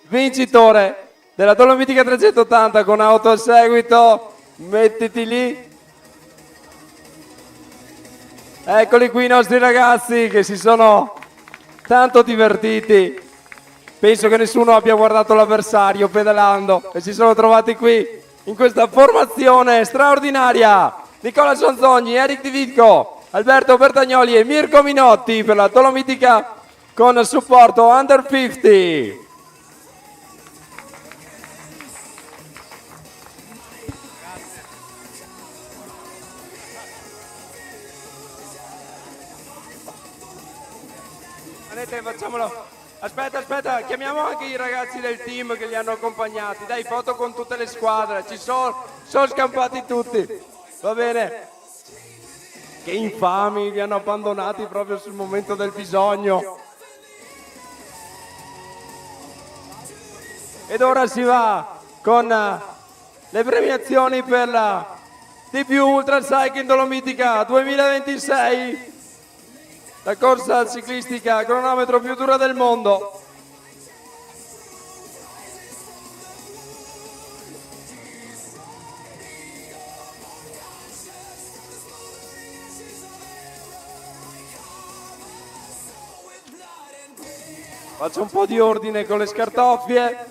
Speaker 1: vincitore della Dolomitica 380 con auto a seguito. Mettiti lì. Eccoli qui i nostri ragazzi che si sono tanto divertiti. Penso che nessuno abbia guardato l'avversario pedalando e si sono trovati qui in questa formazione straordinaria. Nicola Sonzogni, Eric Di Vico, Alberto Bertagnoli e Mirko Minotti per la Dolomitica con supporto Under 50. Facciamolo. Aspetta, chiamiamo anche i ragazzi del team che li hanno accompagnati. Dai, foto con tutte le squadre, ci sono scampati tutti. Va bene. Che infami, li hanno abbandonati proprio sul momento del bisogno. Ed ora si va con le premiazioni per la TP Ultra Cycling Dolomitica 2026. La corsa ciclistica a cronometro più dura del mondo. Faccio un po' di ordine con le scartoffie.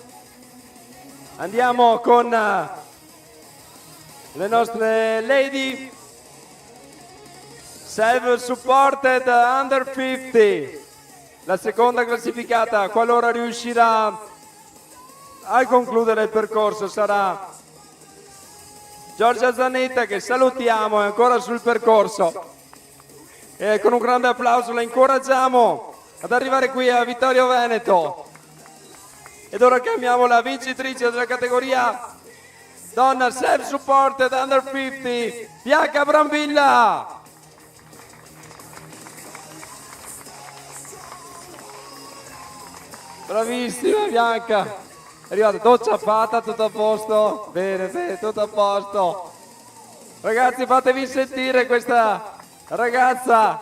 Speaker 1: Andiamo con le nostre lady. Self-supported Under 50, la seconda classificata, qualora riuscirà a concludere il percorso, sarà Giorgia Zanetta, che salutiamo, è ancora sul percorso. E con un grande applauso la incoraggiamo ad arrivare qui a Vittorio Veneto. Ed ora chiamiamo la vincitrice della categoria donna Self-supported Under 50, Bianca Brambilla. Bravissima Bianca, è arrivata doccia fatta, tutto a posto, bene, tutto a posto. Ragazzi, fatevi sentire, questa ragazza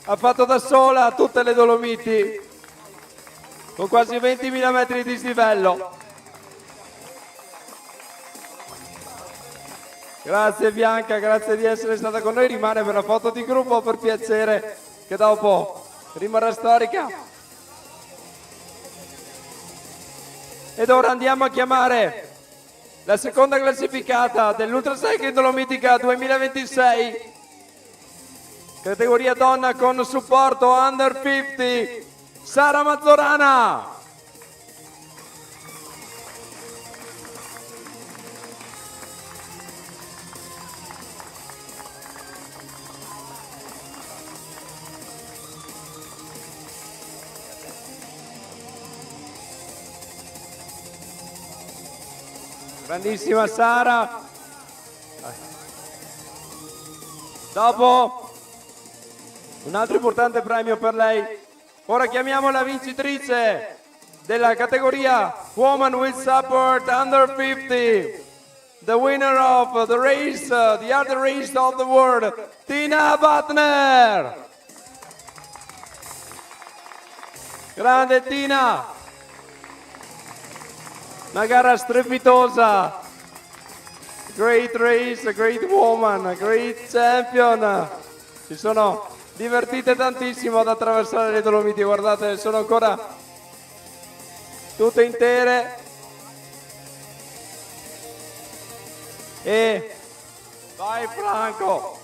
Speaker 1: ha fatto da sola tutte le Dolomiti, con quasi 20.000 metri di dislivello. Grazie Bianca, grazie di essere stata con noi. Rimane per la foto di gruppo, per piacere, che dopo rimarrà storica. Ed ora andiamo a chiamare la seconda classificata dell'Ultra Cycling Dolomitica 2026, categoria donna con supporto under 50, Sara Mazzorana. Grandissima Sara. Dopo un altro importante premio per lei. Ora chiamiamo la vincitrice della categoria Woman with Support Under 50. The winner of the race, the other race of the world, Tina Butner. Grande Tina. Una gara strepitosa, great race, a great woman, a great champion. Si sono divertite tantissimo ad attraversare le Dolomiti, guardate, sono ancora tutte intere. E vai Franco,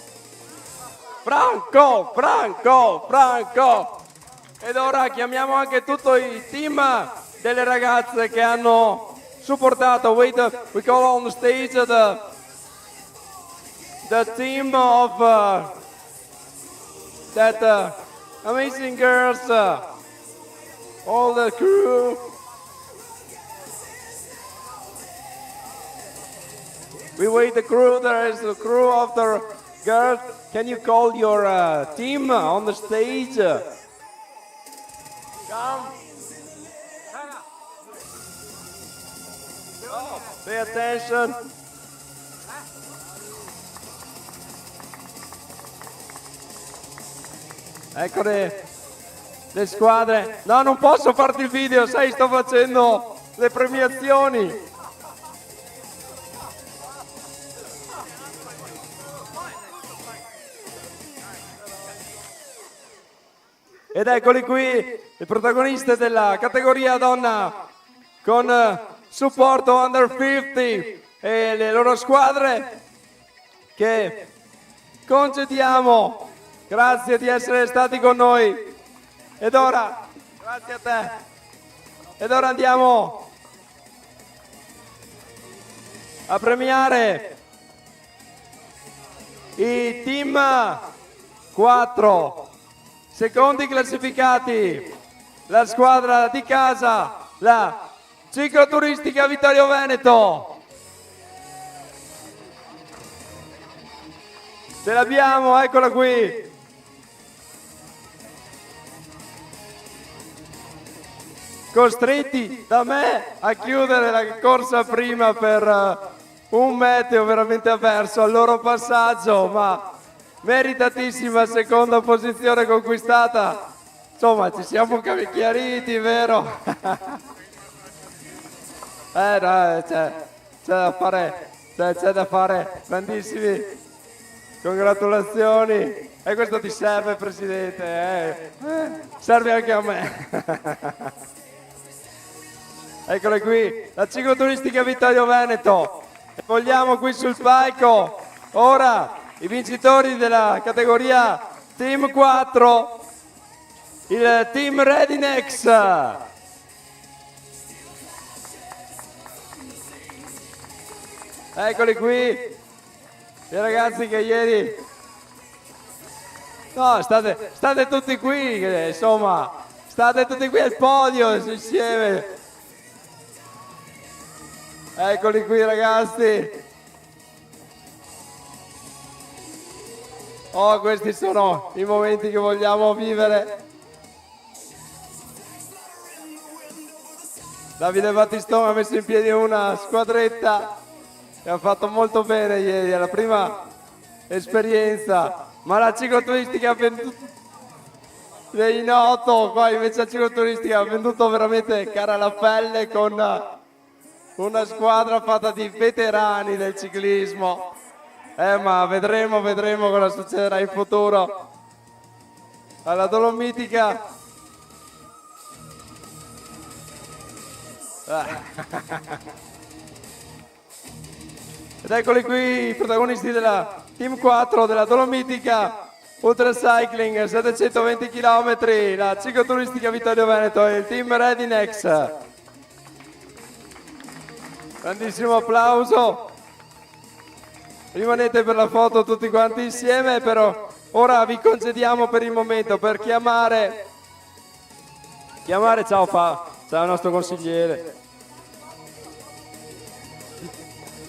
Speaker 1: Franco, Franco, Franco. Ed ora chiamiamo anche tutto il team delle ragazze che hanno supportato. Wait, we call on the stage the team of that amazing girls, all the crew. We wait the crew. There is the crew of the girls. Can you call your team on the stage? Come. Oh, pay attention. Eccole le squadre. No, non posso farti il video, sai, sto facendo le premiazioni. Ed eccoli qui, le protagoniste della categoria donna con supporto under 50 e le loro squadre che concediamo. Grazie di essere stati con noi. Ed ora, grazie a te. Ed ora andiamo a premiare i team 4 secondi classificati, la squadra di casa, la Cicloturistica Vittorio Veneto. Ce l'abbiamo, eccola qui. Costretti da me a chiudere la corsa prima per un meteo veramente avverso al loro passaggio, ma meritatissima seconda posizione conquistata. Insomma, ci siamo chiariti, vero? No, c'è da fare, c'è da fare. Grandissimi, congratulazioni. E questo ti serve, Presidente, serve anche a me. Eccole qui, la Cicloturistica Vittorio Veneto. E vogliamo qui sul palco ora i vincitori della categoria Team 4, il Team Redinex. Eccoli qui, i ragazzi che ieri... No, state tutti qui, insomma, state tutti qui al podio insieme. Eccoli qui ragazzi. Oh, questi sono i momenti che vogliamo vivere. Davide Battistone ha messo in piedi una squadretta e ha fatto molto bene ieri, è la prima esperienza, ma la cicloturistica ha venduto in noto, qua invece la cicloturistica ha venduto veramente cara la pelle con una squadra fatta di veterani del ciclismo. Ma vedremo cosa succederà in futuro. Alla Dolomitica. Ed eccoli qui i protagonisti della Team 4 della Dolomitica Ultra Cycling 720 km, la cicloturistica Vittorio Veneto e il Team Redinex. Grandissimo applauso. Rimanete per la foto tutti quanti insieme, però ora vi concediamo per il momento per chiamare ciao ciao il nostro consigliere.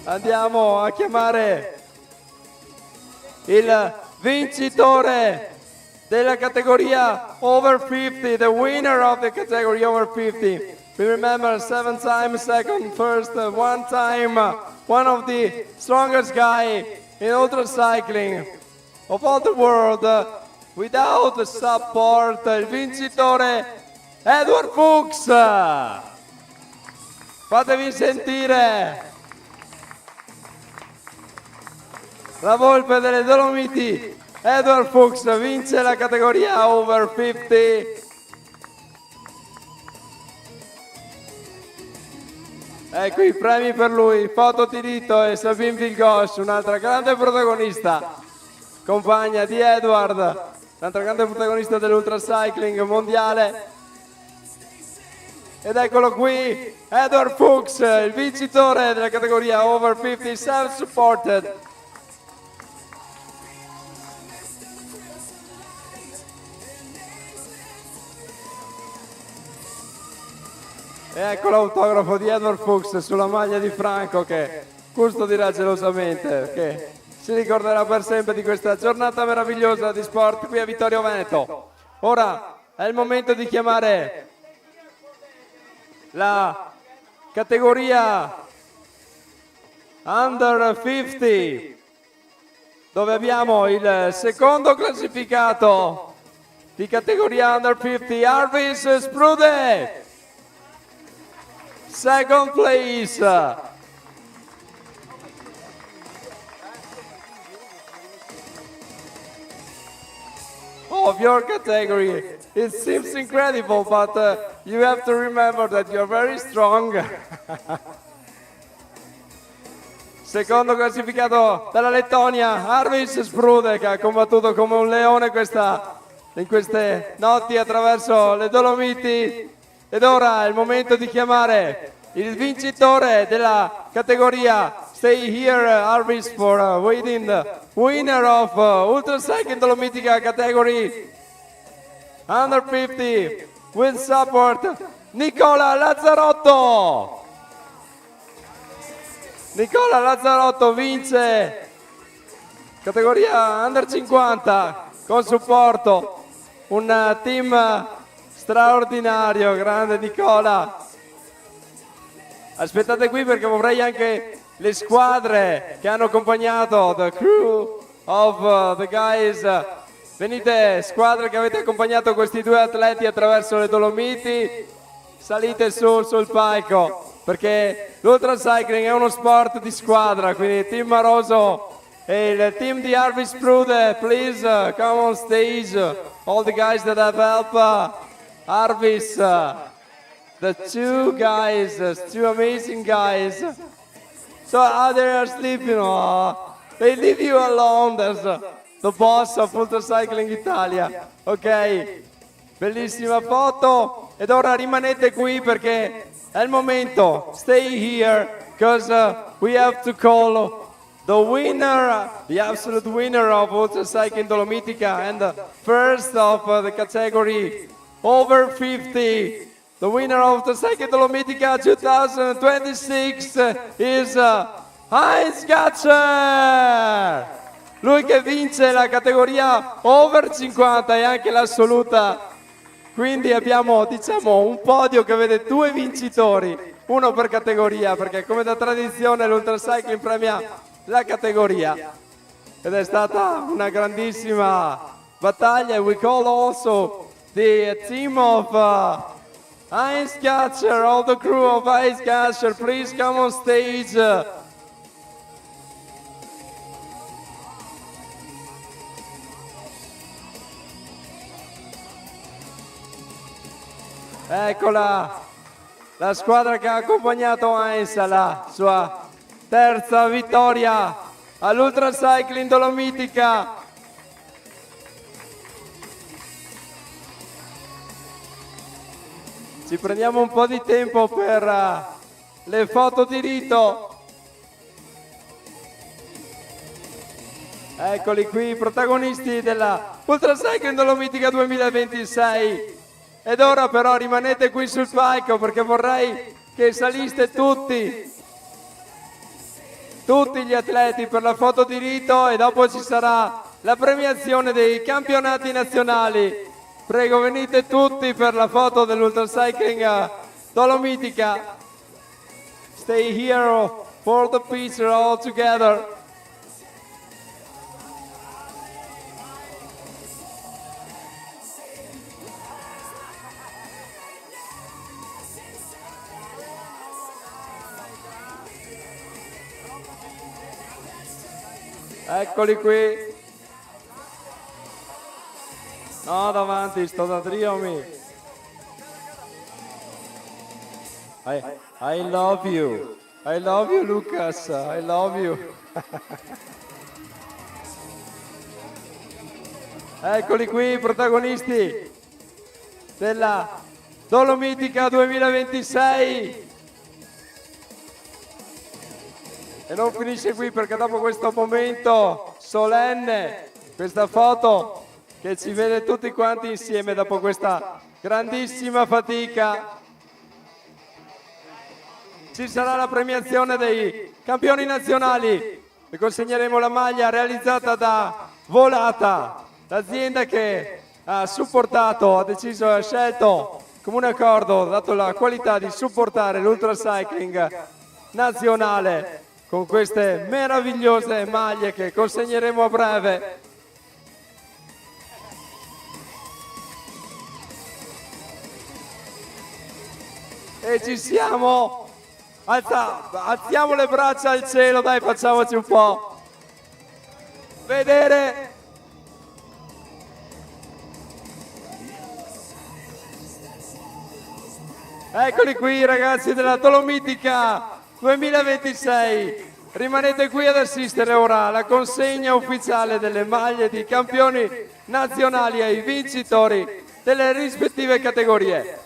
Speaker 1: Andiamo a chiamare il vincitore della categoria over 50, the winner of the category over 50. We remember 7 times second, first, one time, one of the strongest guy in ultra cycling of all the world. Without the support, il vincitore Edward Fuchs. Fatevi sentire. La volpe delle Dolomiti, Edward Fuchs, vince la categoria over 50. Ecco i premi per lui, Foto Tirito e Sabine Vilgosh, un'altra grande protagonista, compagna di Edward, un'altra grande protagonista dell'ultra cycling mondiale. Ed eccolo qui, Edward Fuchs, il vincitore della categoria over 50 self-supported. E ecco l'autografo di Edward Fuchs sulla maglia di Franco che custodirà gelosamente, perché si ricorderà per sempre di questa giornata meravigliosa di sport qui a Vittorio Veneto. Ora è il momento di chiamare la categoria Under 50, dove abbiamo il secondo classificato di categoria Under 50, Arvis Sprude. Second place. Of your category. It seems incredible, but you have to remember that you're very strong. Secondo classificato dalla Lettonia, Arvis Sprude, che ha combattuto come un leone in queste notti attraverso le Dolomiti. Ed ora è il momento di chiamare il vincitore della categoria Stay Here Arvis for waiting the winner of Ultra Cycling Dolomitica category Under 50 with support Nicola Lazzarotto. Nicola Lazzarotto vince categoria Under 50 con supporto un team straordinario, grande Nicola. Aspettate qui perché vorrei anche le squadre che hanno accompagnato, the crew of the guys. Venite, squadre che avete accompagnato questi due atleti attraverso le Dolomiti, salite sul palco, perché l'ultra cycling è uno sport di squadra, quindi Team Maroso e il team di Arvis Sprude, please come on stage, all the guys that have helped Arvis, the two guys, two amazing guys. So they are sleeping, they leave you alone as the boss of Ultra Cycling Italia. Ok, bellissima foto. Ed ora rimanete qui perché è il momento. Stay here, because we have to call the winner, the absolute winner of Ultra Cycling Dolomitica and the first of the category over 50. The winner of the Cycling Dolomitica 2026 is Heinz Gatcher. Lui che vince la categoria over 50 e anche l'assoluta. Quindi abbiamo, diciamo, un podio che vede due vincitori, uno per categoria, perché come da tradizione l'Ultra Cycling premia la categoria. Ed è stata una grandissima battaglia. We call also the team of Heinz Gatcher, all the crew of Heinz Gatcher, please come on stage. Eccola, la squadra che ha accompagnato Heinz alla sua terza vittoria all'Ultra Cycling Dolomitica. Ci prendiamo un po' di tempo per le foto di rito. Eccoli qui i protagonisti della Ultra Cycling Dolomitica 2026. Ed ora però rimanete qui sul palco perché vorrei che saliste tutti gli atleti per la foto di rito e dopo ci sarà la premiazione dei campionati nazionali. Prego, venite tutti per la foto dell'Ultra Cycling Dolomitica. Stay here for the picture all together. Eccoli qui. No, davanti, sto da Triomi. I love you. I love you, Lucas. I love you. Eccoli qui i protagonisti della Dolomitica 2026. E non finisce qui perché dopo questo momento solenne, questa foto che ci vede tutti quanti insieme dopo questa grandissima fatica, ci sarà la premiazione dei campioni nazionali e consegneremo la maglia realizzata da Volata, l'azienda che ha supportato, ha deciso e ha scelto comune accordo, dato la qualità di supportare l'Ultra Cycling nazionale con queste meravigliose maglie che consegneremo a breve. E ci siamo, alziamo le braccia al cielo, dai, facciamoci un po' vedere. Eccoli qui i ragazzi della Dolomitica 2026. Rimanete qui ad assistere ora alla consegna ufficiale delle maglie di campioni nazionali ai vincitori delle rispettive categorie.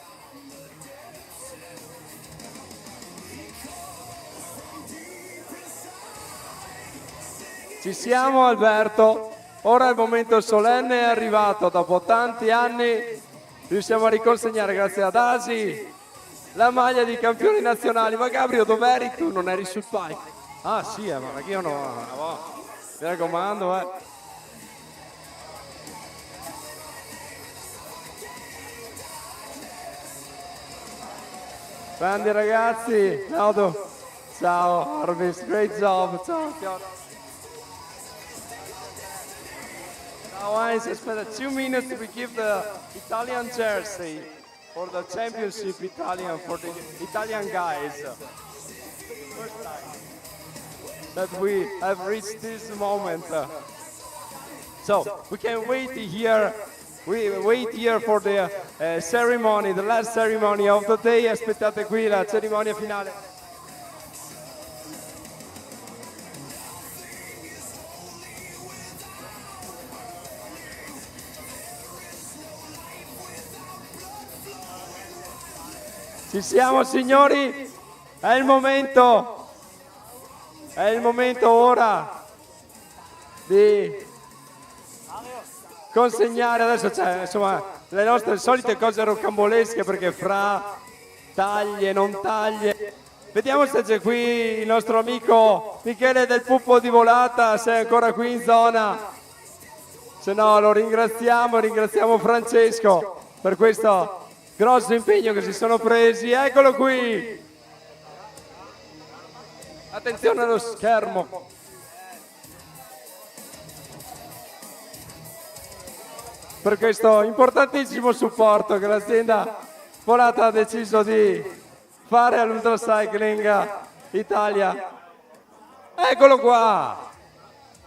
Speaker 1: Ci siamo, Alberto, ora il momento solenne è arrivato, dopo tanti anni riusciamo a riconsegnare grazie ad Asi la maglia di campioni nazionali. Ma Gabriel, dov'eri tu? Non eri sul palco? Ah sì, ma io no, mi raccomando, Grandi ragazzi, ciao Arvis, great job, ciao. Now Heinz, aspetta 2 minutes we give the Italian jersey for the championship Italian, for the Italian guys. First time that we have reached this moment. So we can wait here. We wait here for the ceremony, the last ceremony of the day. Aspettate qui la cerimonia finale. Ci siamo signori, è il momento ora di consegnare, adesso c'è insomma le nostre solite cose rocambolesche perché fra taglie, non taglie. Vediamo se c'è qui il nostro amico Michele del Puppo di Volata, se è ancora qui in zona. Se no lo ringraziamo Francesco per questo grosso impegno che si sono presi. Eccolo qui, attenzione allo schermo. Per questo importantissimo supporto che l'azienda Volata ha deciso di fare all'Ultra Cycling Italia. Eccolo qua,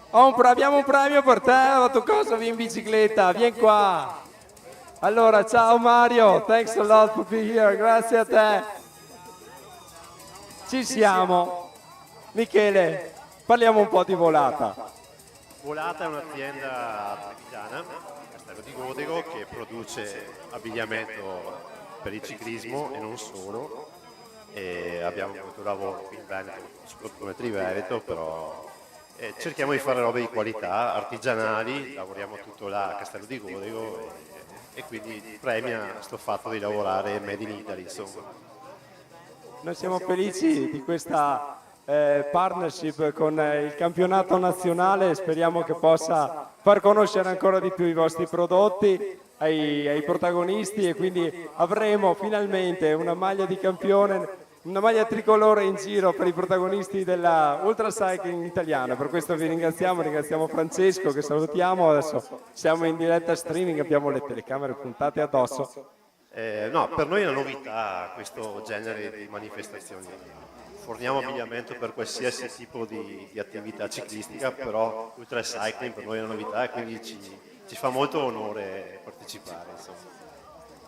Speaker 1: abbiamo un premio per te, la tua cosa, vieni in bicicletta, vieni qua. Allora, ciao Mario, thanks a lot for being here, grazie a te. Ci siamo. Michele, parliamo un po' di Volata.
Speaker 4: Volata è un'azienda artigiana di Castello di Godego che produce abbigliamento per il ciclismo e non solo. E abbiamo molto lavoro qui in Veneto, soprattutto nel Triveneto, però cerchiamo di fare robe di qualità, artigianali, lavoriamo tutto là a Castello di Godego e quindi premia sto fatto di lavorare made in Italy, insomma.
Speaker 1: Noi siamo felici di questa partnership con il campionato nazionale, speriamo che possa far conoscere ancora di più i vostri prodotti ai protagonisti e quindi avremo finalmente una maglia di campione, una maglia tricolore in giro per i protagonisti della Ultra Cycling italiana. Per questo vi ringraziamo Francesco che salutiamo, adesso siamo in diretta streaming, abbiamo le telecamere puntate addosso.
Speaker 4: No, per noi è una novità questo genere di manifestazioni. Forniamo abbigliamento per qualsiasi tipo di attività ciclistica, però Ultra Cycling per noi è una novità e quindi ci fa molto onore partecipare. Insomma.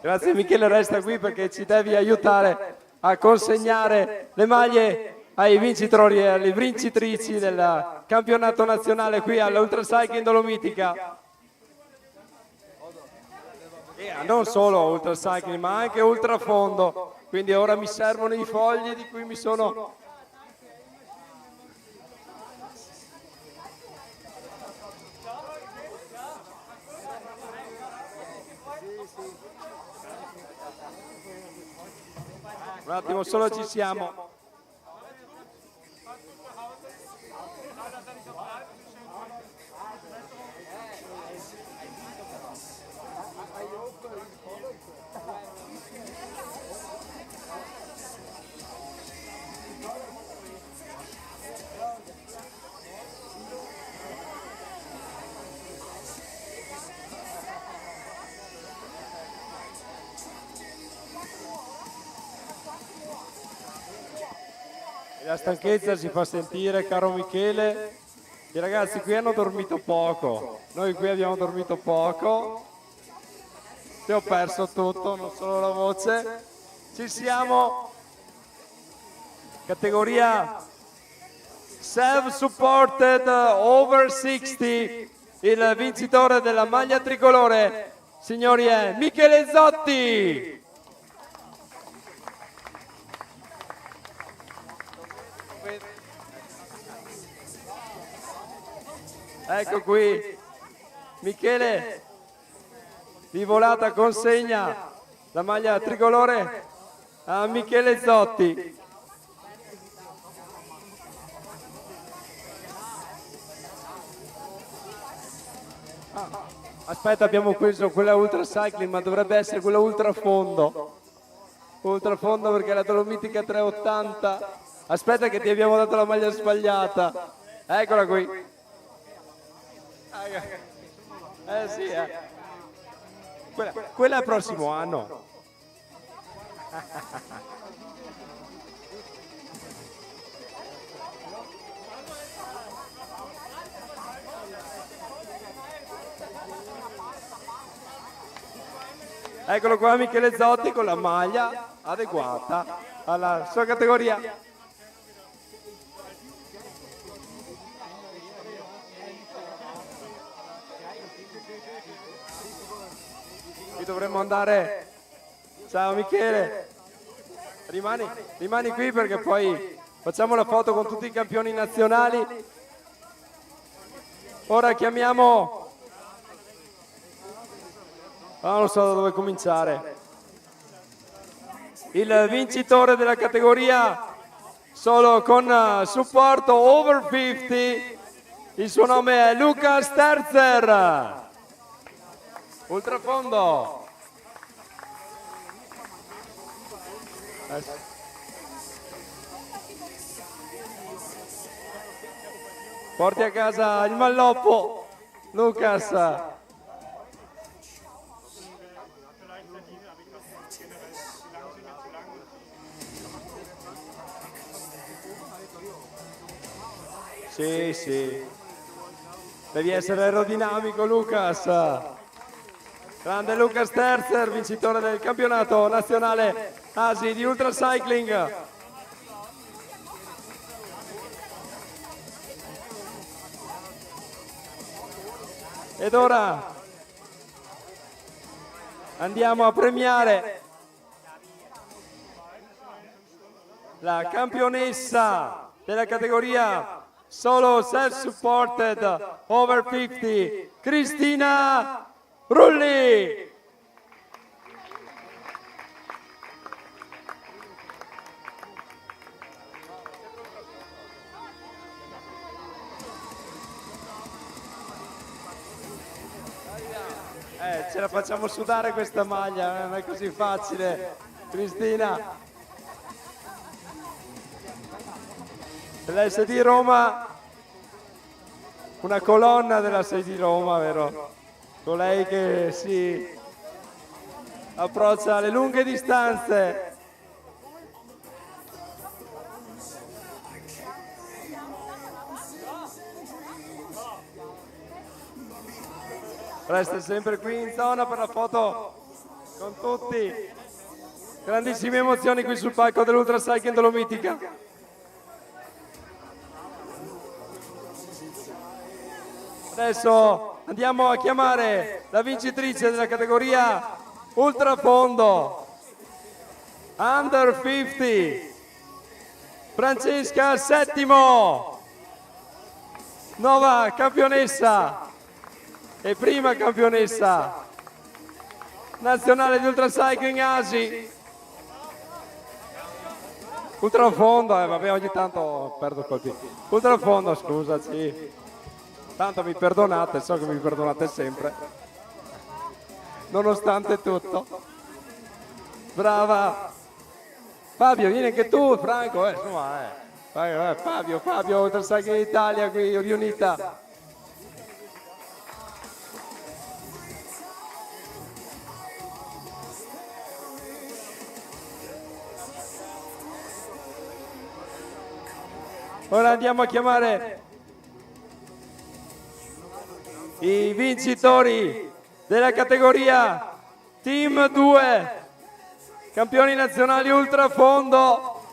Speaker 1: Grazie Michele, resta qui perché ci devi aiutare a consegnare le maglie ai vincitori e alle vincitrici del campionato nazionale qui all'Ultra Cycling Dolomitica. Non solo Ultra Cycling ma anche Ultrafondo, quindi ora mi servono i fogli di cui mi sono... Un attimo, solo ci siamo. La stanchezza si fa sentire, caro Michele. I ragazzi qui hanno dormito poco, noi qui abbiamo dormito poco. Ti ho perso tutto, non solo la voce. Ci siamo. Categoria self-supported over 60. Il vincitore della maglia tricolore, signori, è Michele Zotti. Ecco qui, Michele di Volata consegna la maglia tricolore a Michele Zotti. Aspetta, abbiamo preso quella Ultra Cycling, ma dovrebbe essere quella Ultrafondo. Ultrafondo perché la Dolomitica 380. Aspetta che ti abbiamo dato la maglia sbagliata. Eccola qui. Sì, quella è il prossimo anno. Eccolo qua Michele Zotti con la maglia adeguata alla sua categoria. Qui dovremmo andare. Ciao Michele, rimani qui perché poi facciamo la foto con tutti i campioni nazionali. Ora chiamiamo, non so da dove cominciare, il vincitore della categoria solo con supporto over 50. Il suo nome è Luca Sterzer. Ultrafondo. Porti a casa il malloppo, Lucas. Sì. Devi essere aerodinamico, Lucas. Grande Luca Sterzer, vincitore del campionato nazionale ASI di Ultracycling. Ed ora andiamo a premiare la campionessa della categoria solo self-supported over 50, Cristina Rulli. Ce la facciamo sudare questa maglia, non è così facile, Cristina. L'SD Roma, una colonna della SD Roma, vero? Colei che si approccia alle lunghe distanze. Resta sempre qui in zona per la foto con tutti. Grandissime emozioni qui sul palco dell'Ultracycling Dolomitica. Adesso andiamo a chiamare la vincitrice della categoria ultrafondo Under 50, Francesca Settimo, nuova campionessa e prima campionessa nazionale di Ultracycling ASI. Ultrafondo, vabbè, ogni tanto perdo colpi. Ultrafondo, scusaci. Tanto mi perdonate, so che mi perdonate sempre. Nonostante tutto. Brava. Fabio, vieni anche tu, Franco, insomma, Fabio, Ultracycling Italia qui riunita. Ora andiamo a chiamare i vincitori della categoria Team 2, campioni nazionali ultrafondo,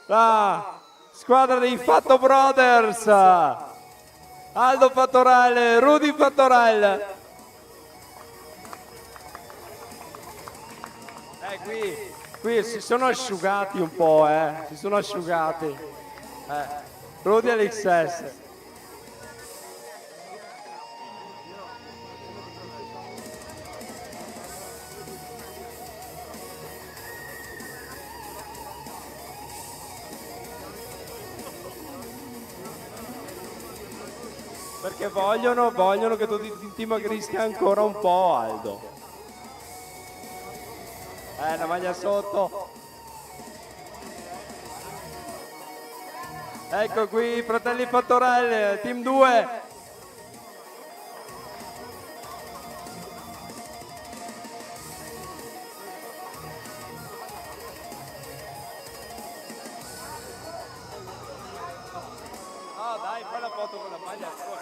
Speaker 1: la squadra dei Fatto Brothers, Aldo Fattorell, Rudy Fattorell. Qui si sono asciugati un po', si sono asciugati. Rudy all'XS. Perché vogliono che tu ti dimagrisca ancora un po', Aldo. La maglia sotto. Ecco qui, fratelli Fattorell, Team 2. No, dai, fai la foto con la maglia.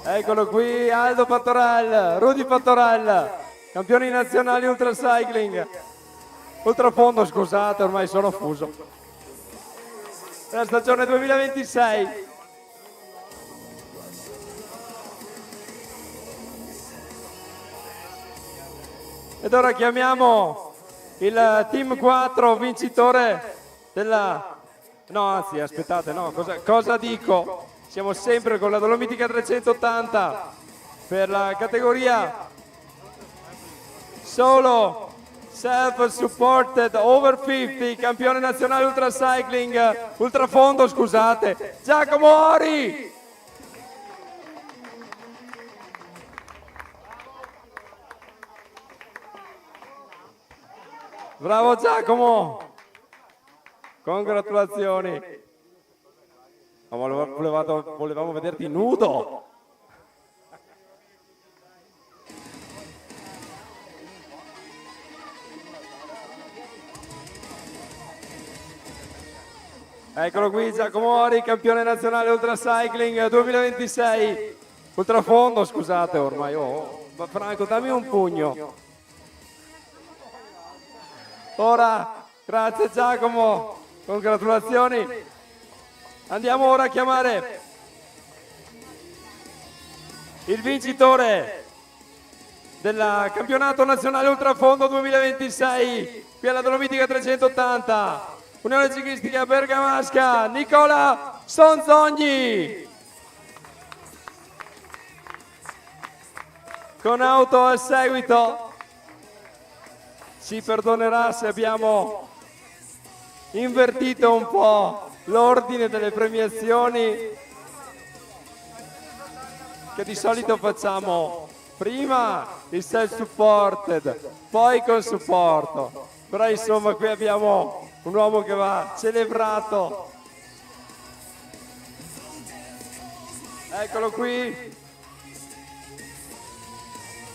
Speaker 1: Eccolo qui, Aldo Fattorell, Rudy Fattorell, campioni nazionali ultracycling. Ultrafondo, scusate, ormai sono fuso. La stagione 2026. Ed ora chiamiamo il Team 4 vincitore della... No, anzi, aspettate, no, cosa dico? Siamo sempre con la Dolomitica 380 per la categoria solo self-supported over 50, campione nazionale ultracycling, ultrafondo, scusate, Giacomo Ori. Bravo Giacomo, congratulazioni. Volevamo vederti nudo. Eccolo qui Giacomo Ori, campione nazionale Ultra Cycling 2026. Ultrafondo, scusate ormai. Ma Franco, dammi un pugno. Ora, grazie Giacomo, congratulazioni. Andiamo ora a chiamare il vincitore del campionato nazionale Ultrafondo 2026 qui alla Dolomitica 380, Unione Ciclistica Bergamasca, Nicola Sonzogni. Con auto al seguito, ci perdonerà se abbiamo invertito un po' l'ordine delle premiazioni che di solito facciamo. Prima il self-supported, poi col supporto. Però insomma qui abbiamo un uomo che va celebrato. Eccolo qui.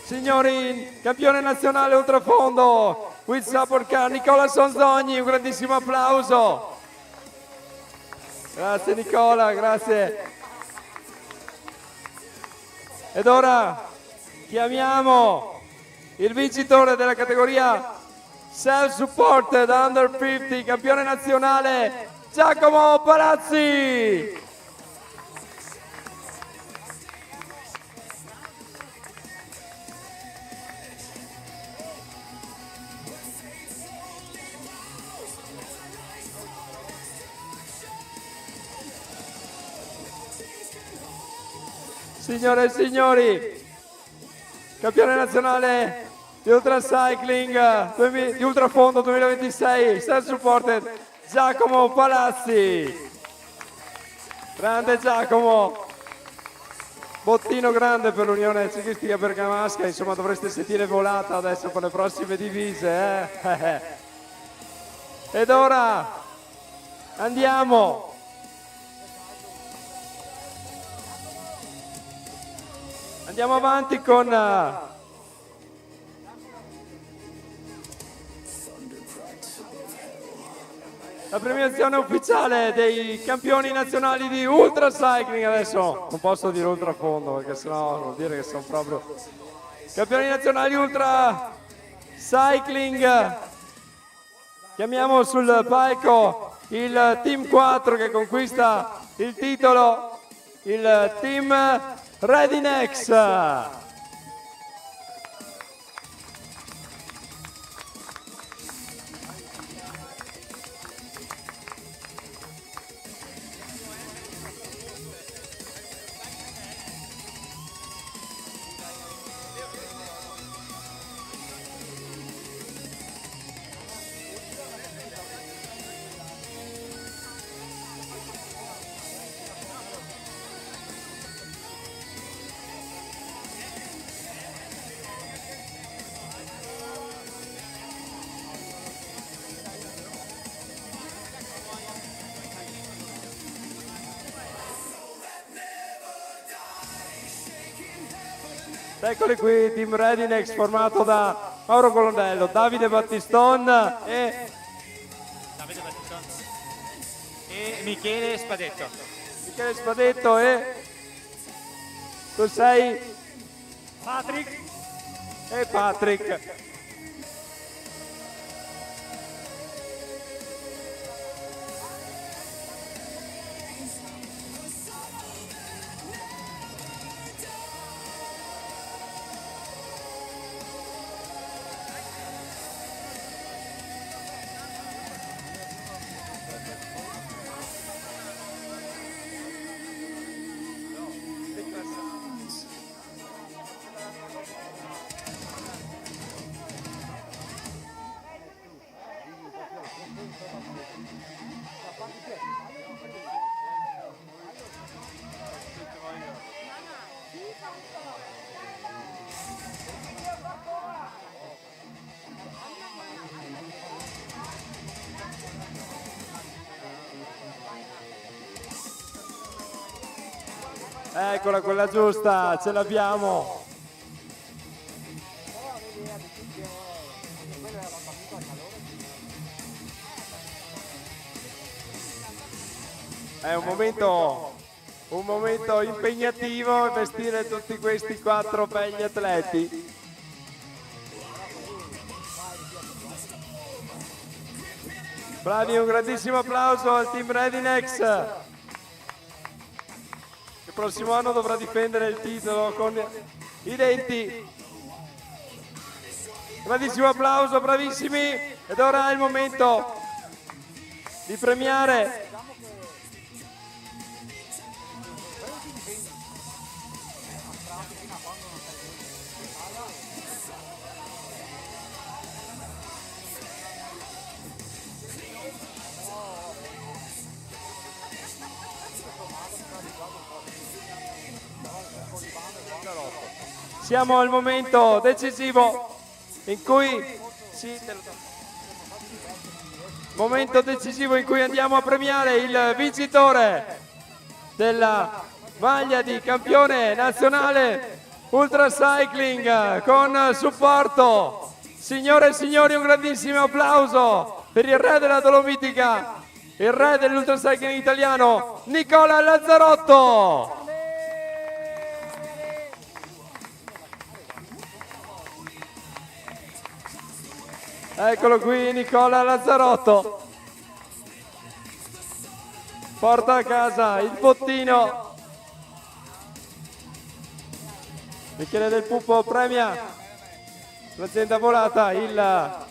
Speaker 1: Signori, campione nazionale ultrafondo, with support car Nicola Sonzogni, un grandissimo applauso. Grazie Nicola, grazie. Ed ora chiamiamo il vincitore della categoria Self-Supported Under 50, campione nazionale Giacomo Palazzi. Signore e signori, campione nazionale di Ultra Cycling di Ultrafondo 2026, self-supported Giacomo Palazzi. Grande Giacomo, bottino grande per l'Unione Ciclistica Bergamasca, insomma dovreste sentire volata adesso per le prossime divise. Ed ora andiamo. Andiamo avanti con la premiazione ufficiale dei campioni nazionali di Ultra Cycling. Adesso non posso dire ultrafondo perché sennò vuol dire che sono proprio campioni nazionali Ultra Cycling. Chiamiamo sul palco il Team 4 che conquista il titolo, il Team Redinex. Eccoli qui, Team Redinex formato da Mauro Colonnello, Davide Battiston e
Speaker 5: Michele Spadetto.
Speaker 1: Michele Spadetto e tu sei
Speaker 5: Patrick.
Speaker 1: e Patrick. Eccola, quella giusta, ce l'abbiamo. È un momento impegnativo vestire tutti questi 4 begli atleti. Bravi, un grandissimo applauso al team Redinex, che il prossimo anno dovrà difendere il titolo con i denti. Grandissimo applauso, bravissimi. Ed ora è il momento di premiare siamo al momento decisivo in cui andiamo a premiare il vincitore della maglia di campione nazionale Ultra Cycling con supporto. Signore e signori, un grandissimo applauso per il re della Dolomitica, il re dell'Ultra Cycling italiano, Nicola Lazzarotto. Eccolo qui Nicola Lazzarotto, porta a casa il bottino. Michele Del Pupo premia l'azienda volata, il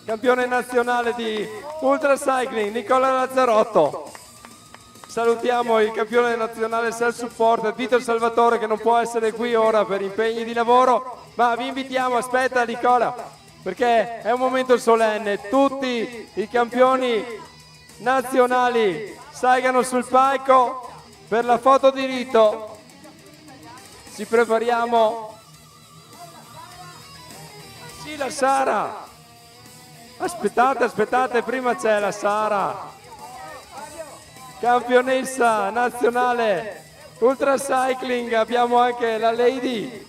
Speaker 1: campione nazionale di Ultra Cycling Nicola Lazzarotto. Salutiamo il campione nazionale Self Support Vito Salvatore, che non può essere qui ora per impegni di lavoro, ma vi invitiamo, aspetta Nicola, perché è un momento solenne. Tutti i campioni nazionali salgano sul palco per la foto di rito. Ci prepariamo. Sì, la Sara. Aspettate, prima c'è la Sara, campionessa nazionale Ultra Cycling. Abbiamo anche la Lady.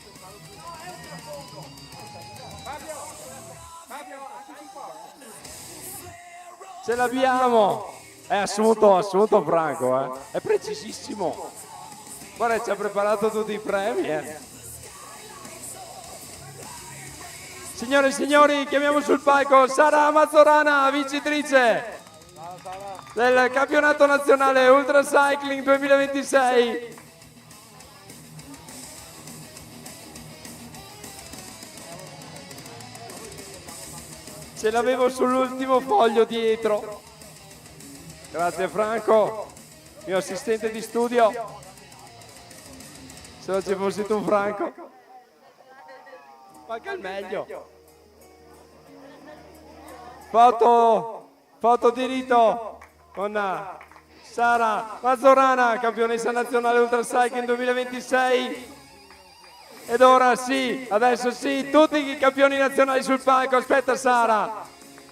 Speaker 1: Ce l'abbiamo, è assunto Franco, è precisissimo. Guarda, ci ha preparato tutti i premi. Signore e signori, chiamiamo sul palco Sara Mazzorana, vincitrice del campionato nazionale Ultra Cycling 2026. Ce l'avevo sull'ultimo foglio dietro. Grazie Franco, mio assistente di studio. Se non ci fossi tu Franco. Manca il meglio. Foto di rito con Sara Mazzorana, campionessa nazionale Ultra Cycling 2026. Ed ora sì, adesso sì, tutti i campioni nazionali sul palco. Aspetta Sara,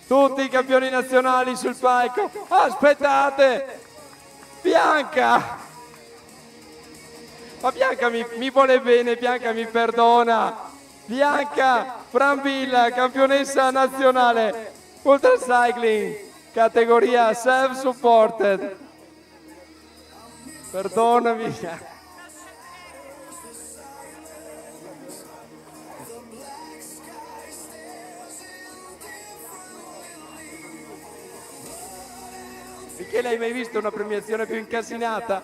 Speaker 1: tutti i campioni nazionali sul palco. Aspettate, Bianca, ma Bianca mi vuole bene, Bianca mi perdona. Bianca Brambilla, campionessa nazionale Ultra Cycling, categoria Self Supported. Perdonami. Michele, hai mai visto una premiazione più incasinata?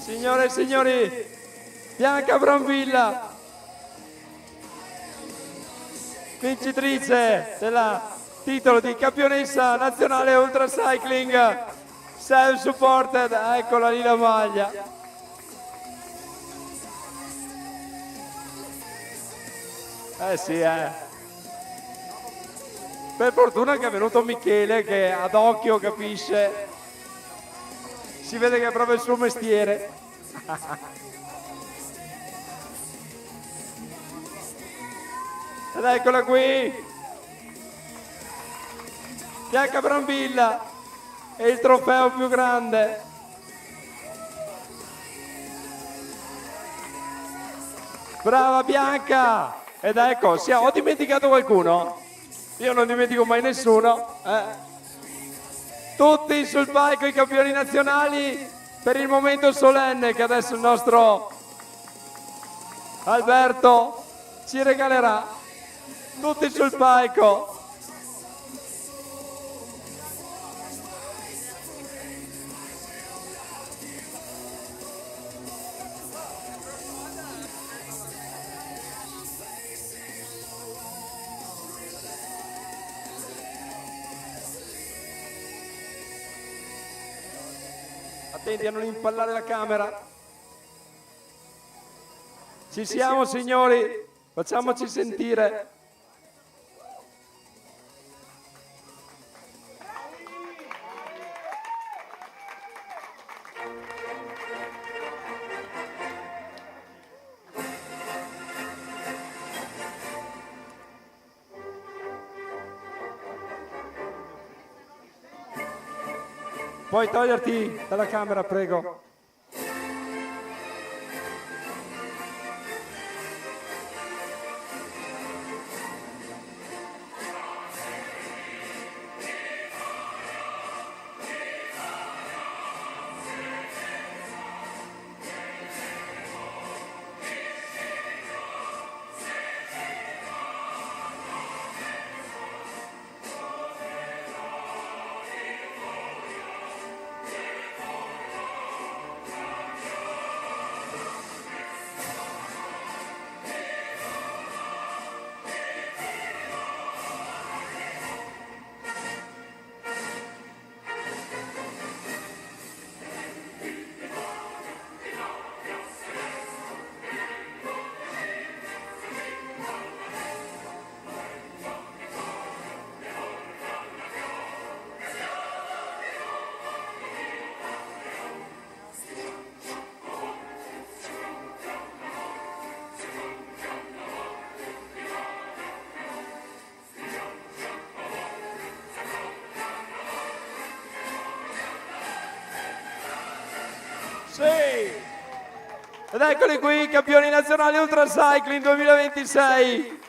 Speaker 1: Signore e signori, Bianca Brambilla, vincitrice della titolo di campionessa nazionale Ultra Cycling Self Supported. Eccola lì la maglia. Sì, per fortuna che è venuto Michele, che ad occhio capisce, si vede che è proprio il suo mestiere. Ed eccola qui Bianca Brambilla, è il trofeo più grande. Brava Bianca! Ed ecco, ho dimenticato qualcuno? Io non dimentico mai nessuno. Tutti sul palco i campioni nazionali per il momento solenne che adesso il nostro Alberto ci regalerà. Tutti sul palco. Attenti a non impallare la camera. Ci siamo signori, facciamoci sentire. Puoi toglierti dalla camera, prego. Sì! Ed eccoli qui, i campioni nazionali Ultra Cycling 2026.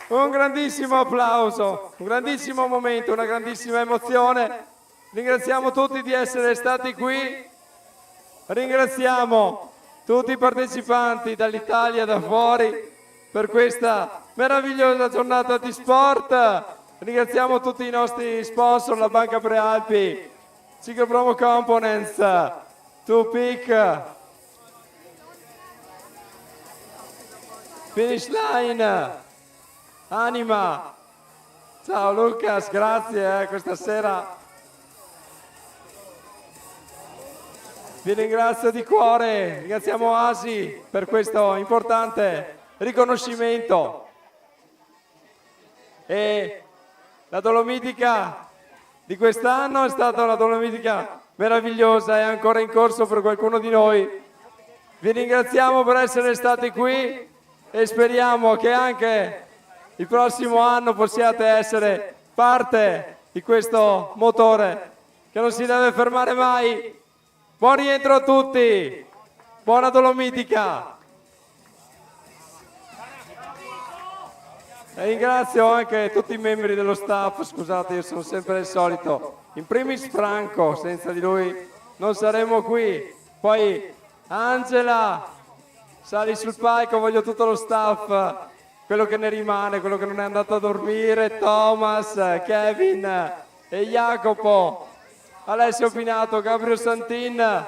Speaker 1: Un grandissimo applauso, un grandissimo momento, una grandissima emozione. Ringraziamo tutti di essere stati qui. Ringraziamo tutti i partecipanti dall'Italia e da fuori per questa meravigliosa giornata di sport. Ringraziamo tutti i nostri sponsor, la Banca Prealpi, Ciclo Promo Components, Tupic, Finish Line, Anima. Ciao Lucas, grazie questa sera. Vi ringrazio di cuore, ringraziamo Asi per questo importante riconoscimento. E la Dolomitica di quest'anno è stata una Dolomitica meravigliosa, è ancora in corso per qualcuno di noi. Vi ringraziamo per essere stati qui e speriamo che anche il prossimo anno possiate essere parte di questo motore che non si deve fermare mai. Buon rientro a tutti, buona Dolomitica. E ringrazio anche tutti i membri dello staff, scusate, io sono sempre il solito. In primis Franco, senza di lui non saremmo qui. Poi Angela, sali sul palco, voglio tutto lo staff, quello che ne rimane, quello che non è andato a dormire, Thomas, Kevin e Jacopo, Alessio Pinato, Gabriel Santin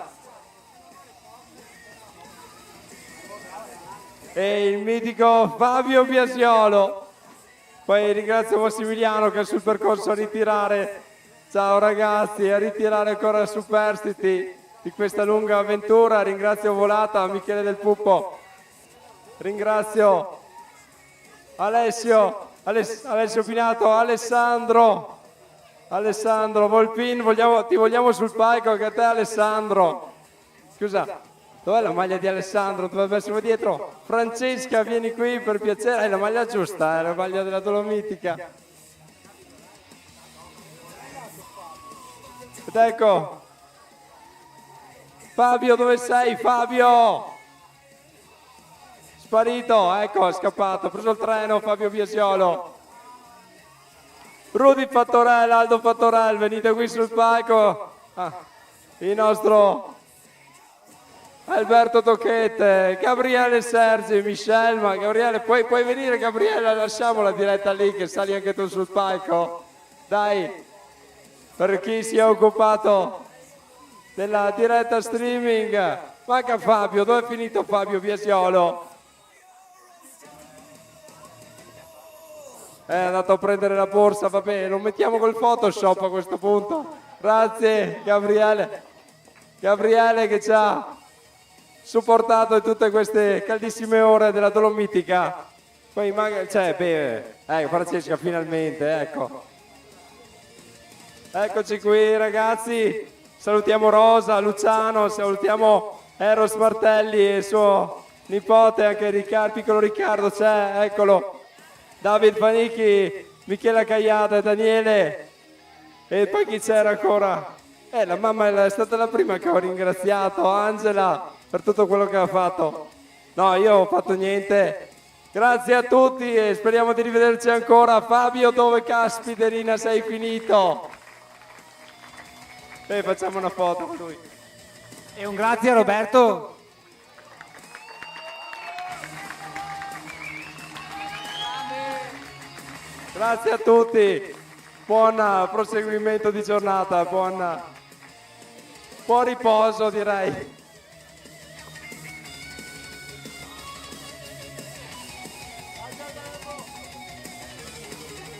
Speaker 1: e il mitico Fabio Biasiolo. Poi ringrazio Massimiliano che è sul percorso a ritirare, ciao ragazzi, a ritirare ancora il superstiti di questa lunga avventura. Ringrazio Volata, Michele Del Puppo, ringrazio Alessio Pinato, Alessandro Volpin, ti vogliamo sul palco anche a te Alessandro. Scusa, dov'è la maglia di Alessandro? Dovrebbe essere dietro. Francesca, vieni qui per piacere. Hai la maglia giusta, è la maglia della Dolomitica. Ed ecco. Fabio, dove sei? Fabio! Sparito, ecco, è scappato, ha preso il treno Fabio Biasiolo. Rudy Fattorell, Aldo Fattorell, venite qui sul palco. Il nostro Alberto Tocchette, Gabriele Sergi, Michel, ma Gabriele, puoi venire Gabriele, lasciamo la diretta lì che sali anche tu sul palco. Dai, per chi si è occupato della diretta streaming. Manca Fabio, dove è finito Fabio Biasiolo? È andato a prendere la borsa, va bene, lo mettiamo col Photoshop a questo punto. Grazie Gabriele. Gabriele che ci ha supportato in tutte queste caldissime ore della Dolomitica. Poi Francesca finalmente, ecco. Eccoci qui ragazzi. Salutiamo Rosa, Luciano, salutiamo Eros Martelli e suo nipote, anche piccolo Riccardo c'è, eccolo. David Fanicchi, Michela Cagliata e Daniele. E poi chi c'era ancora? La mamma è stata la prima che ho ringraziato, Angela, per tutto quello che ha fatto. No, io ho fatto niente. Grazie a tutti e speriamo di rivederci ancora. Fabio, dove caspiterina sei finito? Facciamo una foto con lui.
Speaker 5: E un grazie a Roberto.
Speaker 1: Grazie a tutti, buon proseguimento di giornata, buon riposo direi.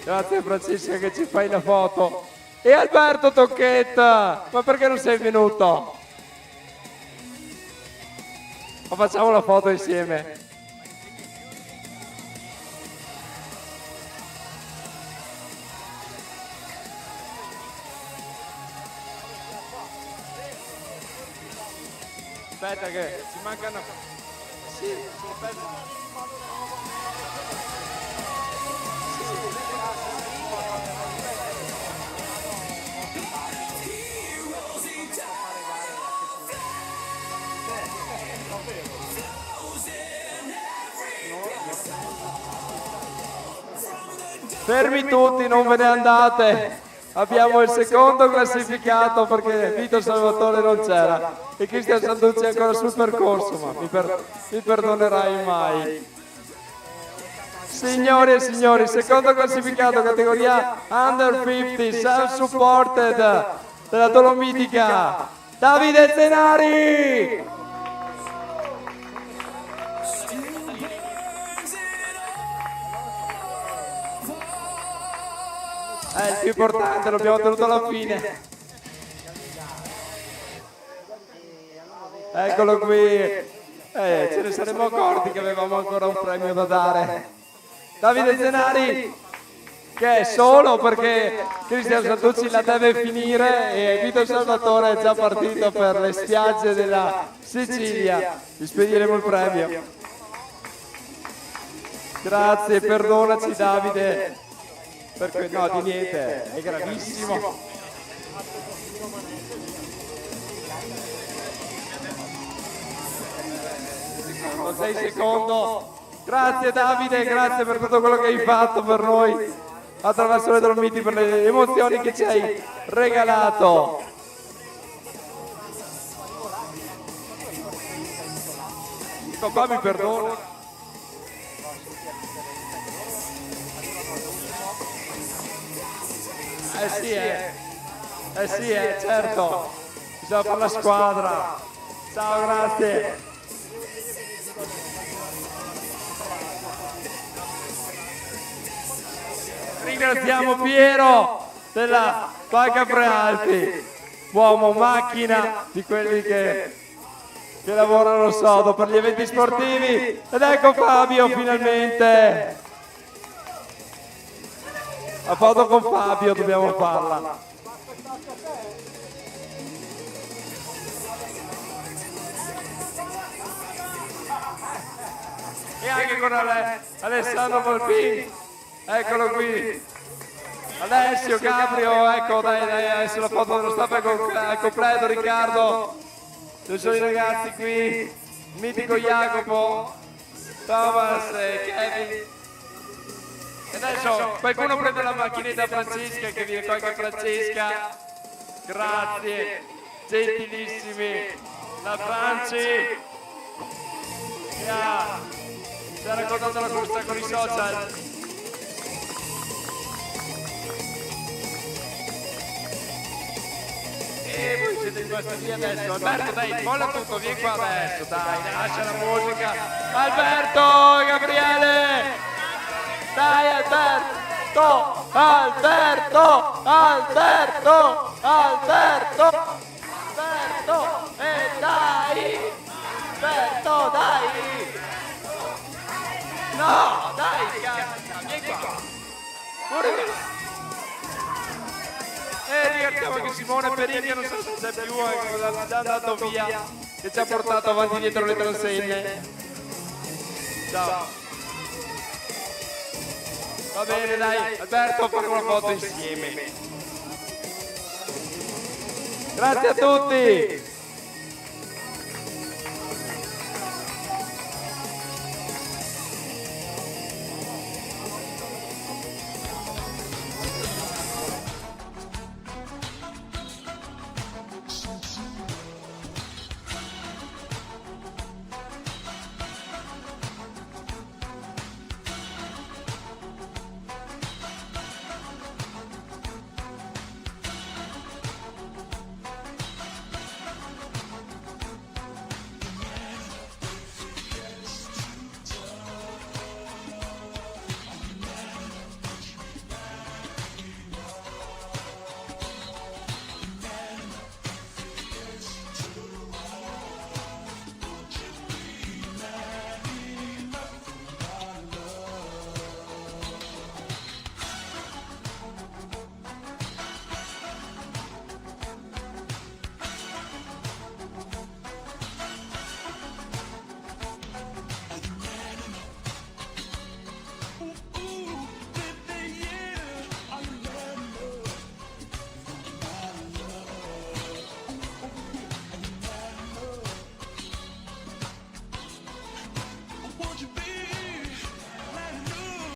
Speaker 1: Grazie Francesca che ci fai la foto. E Alberto Tocchetta, ma perché non sei venuto? Ma facciamo la foto insieme. Aspetta che ci mancano. Sì, aspetta. Fermi tutti, non ve ne andate. Abbiamo il secondo classificato perché Vito Salvatore non c'era e Cristian Sanducci è ancora sul percorso, ma mi perdonerai mai. Signori e signori, secondo classificato categoria Under 50 Self-Supported della Dolomitica, Davide Zenari! È il più importante, l'abbiamo tenuto alla fine. Eccolo qui. Ce ne saremmo accorti che avevamo ancora un premio da dare. Davide Zenari, che è solo perché Cristian Santucci la deve finire e Vito Salvatore è già partito per le spiagge della Sicilia. Gli spediremo il premio. Grazie, perdonaci Davide. Perché no, di niente, è gravissimo. Sei secondo. Grazie Davide, grazie per tutto quello che hai fatto per noi attraverso le Dolomiti, per le emozioni che ci hai regalato. Papà mi perdona. Sì, certo. Bisogna fare la squadra. Ciao, grazie. Ringraziamo Piero della Palca Prealpi, uomo macchina di quelli che lavorano sodo per gli eventi sportivi. Ed ecco Fabio finalmente. La foto con Fabio dobbiamo farla. E anche con Alessandro Volpini. Eccolo qui. Alessio, Gabrio, ecco, dai, adesso la foto dello staff al completo, Riccardo. Ci sono i ragazzi qui, il mitico Jacopo, Thomas e Kevin. E adesso qualcuno prende la macchinetta Francesca, che viene qua anche Francesca. Grazie, gentilissimi. La Franci che ci ha raccontato la corsa con i social. E voi siete in questa via adesso. Alberto, dai, molla tutto, vieni qua adesso, dai, lascia la musica. Alberto, Gabriele! Dai Alberto! Alberto! Alberto! Alberto! Alberto! E dai! Alberto, dai! No, dai, cazzo, vieni qua! Pure ricordiamo che Simone Perini non so se c'è più, è già andato via, che ci ha portato avanti e dietro le consegne. Ciao. Va bene, dai, Alberto, faremo una foto insieme. Grazie a tutti!